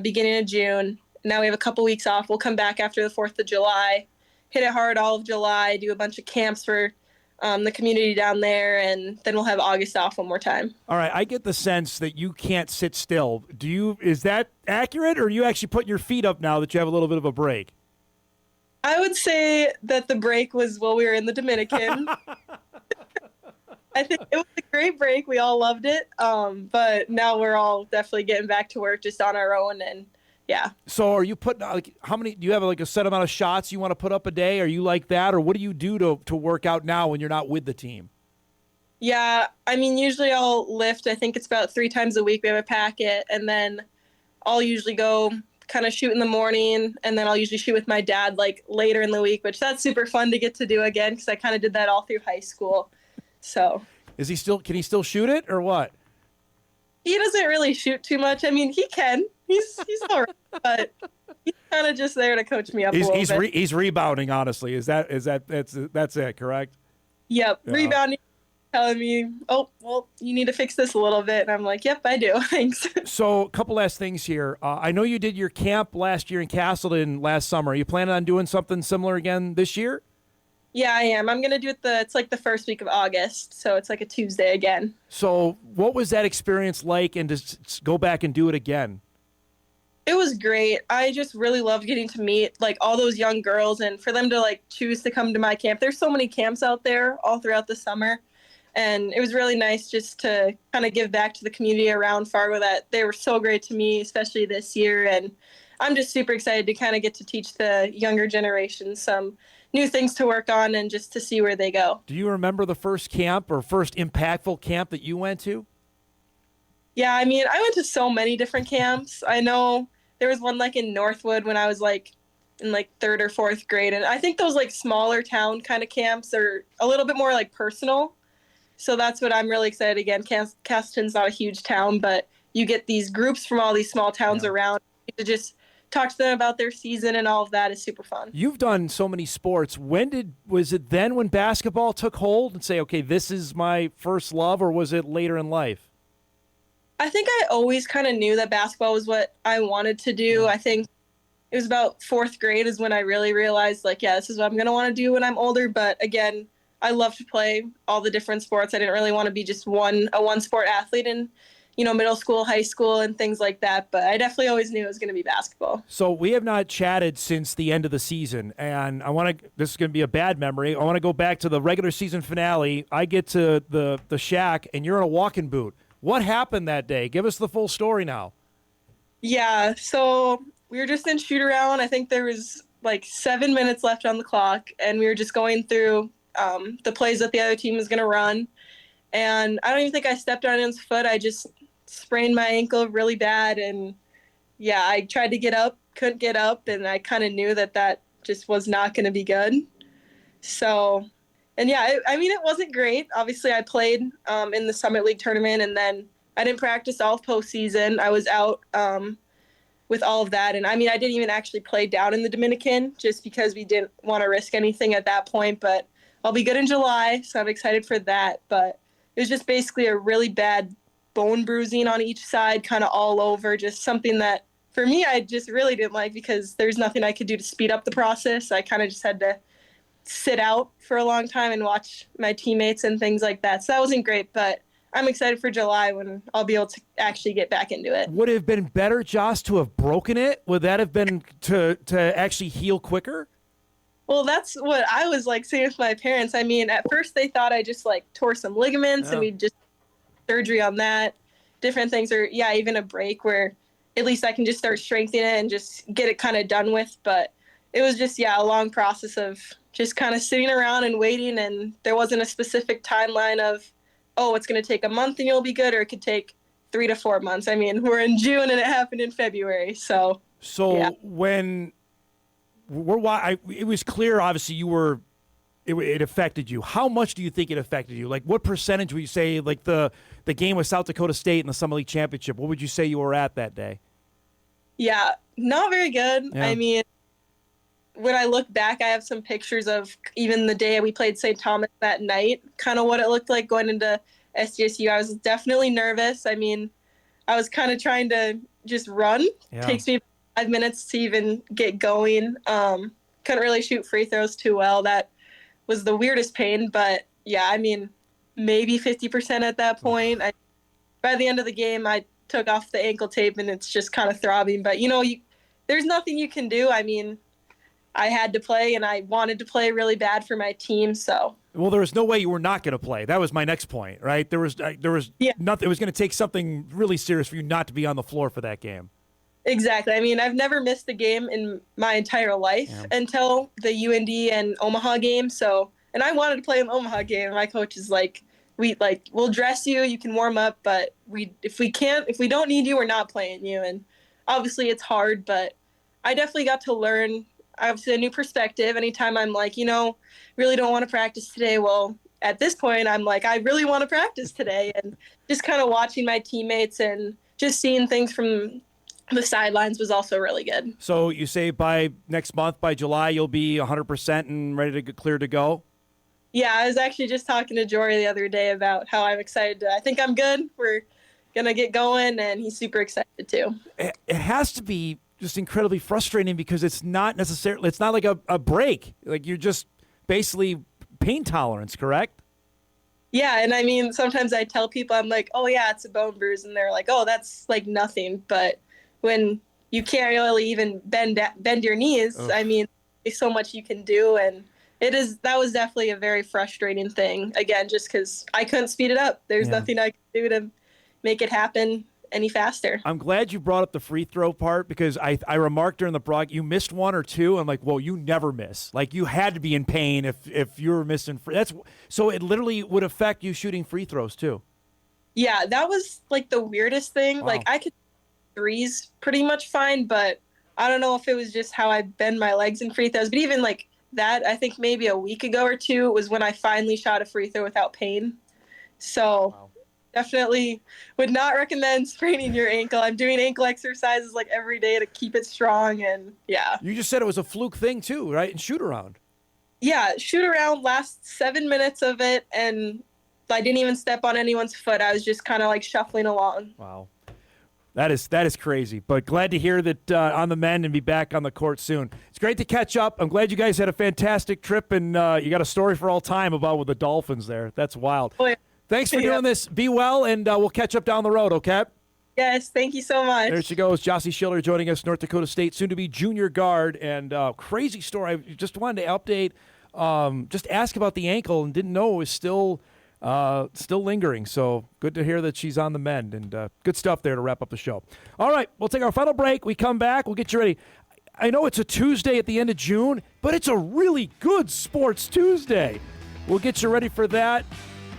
beginning of June. Now we have a couple weeks off. We'll come back after the 4th of July, hit it hard all of July, do a bunch of camps for the community down there, and then we'll have August off one more time. All right, I get the sense that you can't sit still. Is that accurate, or are you actually putting your feet up now that you have a little bit of a break? I would say that the break was while we were in the Dominican. I think it was a great break. We all loved it. But now we're all definitely getting back to work just on our own, and yeah. So are you putting how many? Do you have a set amount of shots you want to put up a day? Are you like that, or what do you do to work out now when you're not with the team? Yeah, usually I'll lift. I think it's about 3 times a week. We have a packet, and then I'll usually go kind of shoot in the morning, and then I'll usually shoot with my dad like later in the week, which that's super fun to get to do again because I kind of did that all through high school. So can he still shoot it or what? He doesn't really shoot too much. He can. He's all right, but he's kind of just there to coach me up a little bit. He's rebounding, honestly. That's it, correct? Yep, rebounding, telling me, oh, well, you need to fix this a little bit. And I'm like, yep, I do. Thanks. So a couple last things here. I know you did your camp last year in Castleton last summer. Are you planning on doing something similar again this year? Yeah, I am. I'm going to do it it's like the first week of August, so it's like a Tuesday again. So what was that experience like, and to go back and do it again? It was great. I just really loved getting to meet like all those young girls and for them to like choose to come to my camp. There's so many camps out there all throughout the summer. And it was really nice just to kind of give back to the community around Fargo that they were so great to me, especially this year. And I'm just super excited to kind of get to teach the younger generation some new things to work on and just to see where they go. Do you remember the first camp or first impactful camp that you went to? Yeah, I mean, I went to so many different camps. I know there was one like in Northwood when I was like in like 3rd or 4th grade. And I think those like smaller town kind of camps are a little bit more like personal. So that's what I'm really excited again. Castleton's not a huge town, but you get these groups from all these small towns around to just talk to them about their season, and all of that is super fun. You've done so many sports. Was it then when basketball took hold and say, okay, this is my first love, or was it later in life? I think I always kind of knew that basketball was what I wanted to do. I think it was about 4th grade is when I really realized, like, yeah, this is what I'm going to want to do when I'm older. But again, I love to play all the different sports. I didn't really want to be just a one sport athlete in, middle school, high school, and things like that. But I definitely always knew it was going to be basketball. So we have not chatted since the end of the season, and this is going to be a bad memory. I want to go back to the regular season finale. I get to the shack, and you're in a walking boot. What happened that day? Give us the full story now. Yeah, so we were just in shoot around. I think there was like 7 minutes left on the clock, and we were just going through the plays that the other team was going to run. And I don't even think I stepped on anyone's foot. I just sprained my ankle really bad. And yeah, I tried to get up, couldn't get up. And I kind of knew that just was not going to be good. So, and yeah, it wasn't great. Obviously I played in the Summit League tournament, and then I didn't practice all postseason. I was out with all of that. And I didn't even actually play down in the Dominican just because we didn't want to risk anything at that point, but I'll be good in July. So I'm excited for that. But it was just basically a really bad bone bruising on each side, kind of all over, just something that for me, I just really didn't like because there's nothing I could do to speed up the process. I kind of just had to sit out for a long time and watch my teammates and things like that. So that wasn't great, but I'm excited for July when I'll be able to actually get back into it. Would it have been better, Joss, to have broken it? Would that have been to actually heal quicker? Well, that's what I was like saying with my parents. At first they thought I just like tore some ligaments and we just surgery on that, different things, or even a break where at least I can just start strengthening it and just get it kind of done with. But it was just, a long process of just kind of sitting around and waiting. And there wasn't a specific timeline of, it's going to take a month and you'll be good, or it could take 3 to 4 months. We're in June and it happened in February. So when it was clear, obviously it affected you. How much do you think it affected you? Like, what percentage would you say, like the game with South Dakota State in the Summit League Championship, what would you say you were at that day? Yeah, not very good. Yeah. When I look back, I have some pictures of even the day we played St. Thomas that night, kind of what it looked like going into SDSU. I was definitely nervous. I was kind of trying to just run. Yeah. Takes me 5 minutes to even get going. Couldn't really shoot free throws too well. That was the weirdest pain. But yeah, maybe 50% at that point. By the end of the game, I took off the ankle tape and it's just kind of throbbing. But there's nothing you can do. I had to play, and I wanted to play really bad for my team. So, well, there was no way you were not going to play. That was my next point, right? There was nothing. It was going to take something really serious for you not to be on the floor for that game. Exactly. I've never missed a game in my entire life until the UND and Omaha game. So, and I wanted to play an Omaha game. My coach is like, we'll dress you. You can warm up, but if we don't need you, we're not playing you. And obviously, it's hard, but I definitely got to learn. Obviously a new perspective. Anytime I'm like, really don't want to practice today. Well, at this point, I'm like, I really want to practice today. And just kind of watching my teammates and just seeing things from the sidelines was also really good. So you say by next month, by July, you'll be 100% and ready to get clear to go? Yeah, I was actually just talking to Jory the other day about how I'm excited. I think I'm good. We're going to get going, and he's super excited too. It has to be just incredibly frustrating because it's not like a break. Like, you're just basically pain tolerance, correct? Yeah, and sometimes I tell people, I'm like, oh yeah, it's a bone bruise, and they're like, oh, that's like nothing. But when you can't really even bend your knees, there's so much you can do, and that was definitely a very frustrating thing. Again, just because I couldn't speed it up. There's nothing I could do to make it happen. any faster. I'm glad you brought up the free throw part because I remarked during the broadcast you missed one or two. I'm like, well, you never miss. Like you had to be in pain if you were missing free. So it literally would affect you shooting free throws too. Yeah, that was like the weirdest thing. Wow. Like I could threes pretty much fine, but I don't know if it was just how I bend my legs in free throws. But even like that, I think maybe a week ago or two was when I finally shot a free throw without pain. So definitely would not recommend spraining your ankle. I'm doing ankle exercises like every day to keep it strong. And yeah. You just said it was a fluke thing too, right? And shoot around. Yeah, shoot around, last 7 minutes of it, and I didn't even step on anyone's foot. I was just kind of like shuffling along. Wow. That is crazy, but glad to hear that on the mend and be back on the court soon. It's great to catch up. I'm glad you guys had a fantastic trip, and you got a story for all time about with the Dolphins there. That's wild. Oh, yeah. Thanks for doing this. Be well, and we'll catch up down the road, okay? Yes, thank you so much. There she goes, Jocelyn Schiller joining us, North Dakota State, soon-to-be junior guard, and crazy story. I just wanted to update, just ask about the ankle, and didn't know it was still lingering. So good to hear that she's on the mend, and good stuff there to wrap up the show. All right, we'll take our final break. We come back. We'll get you ready. I know it's a Tuesday at the end of June, but it's a really good Sports Tuesday. We'll get you ready for that.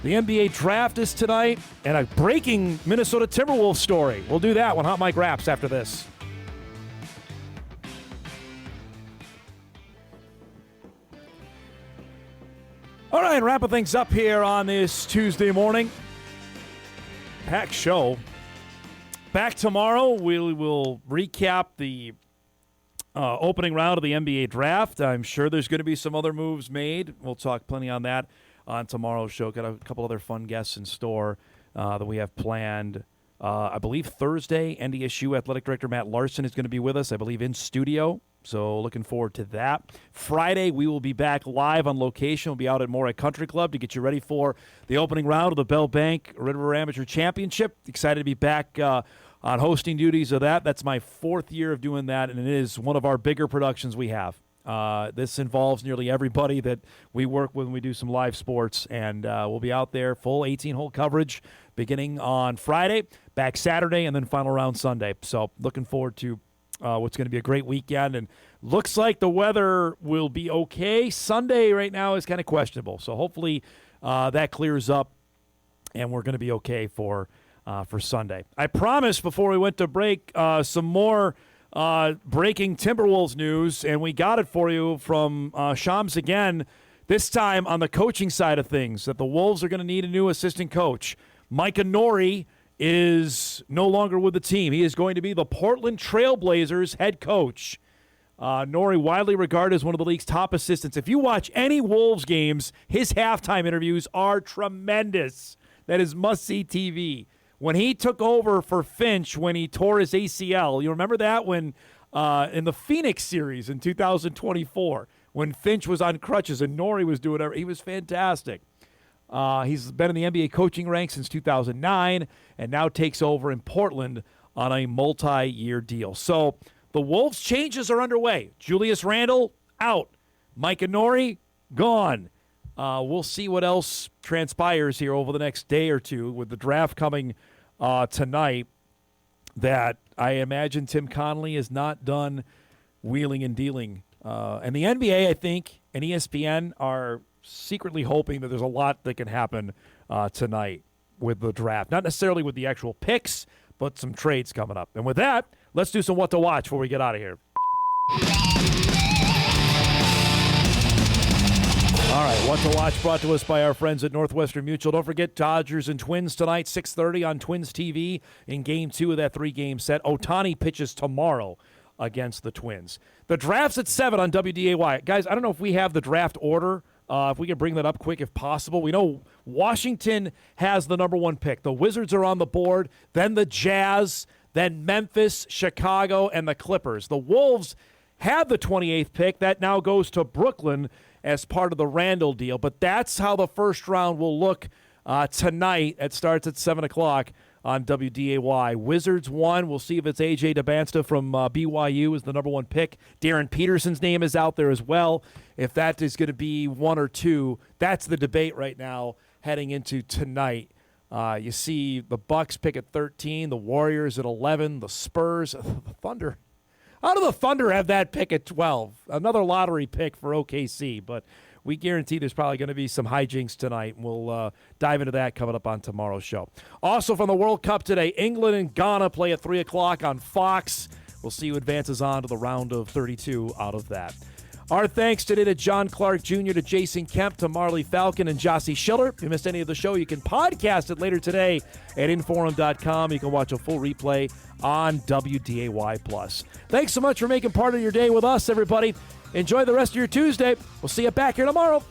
The NBA draft is tonight, and a breaking Minnesota Timberwolves story. We'll do that when Hot Mike wraps after this. All right, wrapping things up here on this Tuesday morning. Packed show. Back tomorrow, we will recap the opening round of the NBA draft. I'm sure there's going to be some other moves made. We'll talk plenty on that on tomorrow's show. Got a couple other fun guests in store that we have planned. I believe Thursday, NDSU Athletic Director Matt Larson is going to be with us, I believe, in studio. So looking forward to that. Friday, we will be back live on location. We'll be out at Moray Country Club to get you ready for the opening round of the Bell Bank Red River Amateur Championship. Excited to be back on hosting duties of that. That's my 4th year of doing that, and it is one of our bigger productions we have. This involves nearly everybody that we work with when we do some live sports, and we'll be out there, full 18-hole coverage beginning on Friday, back Saturday, and then final round Sunday. So looking forward to what's going to be a great weekend, and looks like the weather will be okay. Sunday right now is kind of questionable, so hopefully that clears up, and we're going to be okay for Sunday. I promised before we went to break some more breaking Timberwolves news, and we got it for you from Shams again, this time on the coaching side of things, that the Wolves are going to need a new assistant coach. Micah Norrie is no longer with the team. He is going to be the Portland Trailblazers head coach. Norrie, widely regarded as one of the league's top assistants. If you watch any Wolves games, his halftime interviews are tremendous. That is must-see TV. When he took over for Finch when he tore his ACL, you remember that when in the Phoenix series in 2024, when Finch was on crutches and Norrie was doing everything. He was fantastic. He's been in the NBA coaching ranks since 2009 and now takes over in Portland on a multi-year deal. So the Wolves' changes are underway. Julius Randle, out. Micah Norrie, gone. We'll see what else transpires here over the next day or two with the draft coming tonight, that I imagine Tim Connolly is not done wheeling and dealing. And the NBA, I think, and ESPN are secretly hoping that there's a lot that can happen tonight with the draft. Not necessarily with the actual picks, but some trades coming up. And with that, let's do some What to Watch before we get out of here. All right, What to Watch brought to us by our friends at Northwestern Mutual. Don't forget Dodgers and Twins tonight, 6:30 on Twins TV in Game 2 of that 3-game set. Ohtani pitches tomorrow against the Twins. The draft's at 7 on WDAY. Guys, I don't know if we have the draft order. If we could bring that up quick if possible. We know Washington has the number 1 pick. The Wizards are on the board, then the Jazz, then Memphis, Chicago, and the Clippers. The Wolves have the 28th pick. That now goes to Brooklyn as part of the Randall deal. But that's how the first round will look tonight. It starts at 7 o'clock on WDAY. Wizards 1. We'll see if it's A.J. Dabansta from BYU is the number 1 pick. Darren Peterson's name is out there as well. If that is going to be 1 or 2, that's the debate right now heading into tonight You see the Bucks pick at 13, the Warriors at 11, the Spurs, the Thunder. How do the Thunder have that pick at 12? Another lottery pick for OKC, but we guarantee there's probably going to be some hijinks tonight. We'll dive into that coming up on tomorrow's show. Also from the World Cup today, England and Ghana play at 3 o'clock on Fox. We'll see who advances on to the round of 32 out of that. Our thanks today to John Clark Jr., to Jason Kemp, to Marlee Falcon, and Jocelyn Schiller. If you missed any of the show, you can podcast it later today at Inforum.com. You can watch a full replay on WDAY+. Thanks so much for making part of your day with us, everybody. Enjoy the rest of your Tuesday. We'll see you back here tomorrow.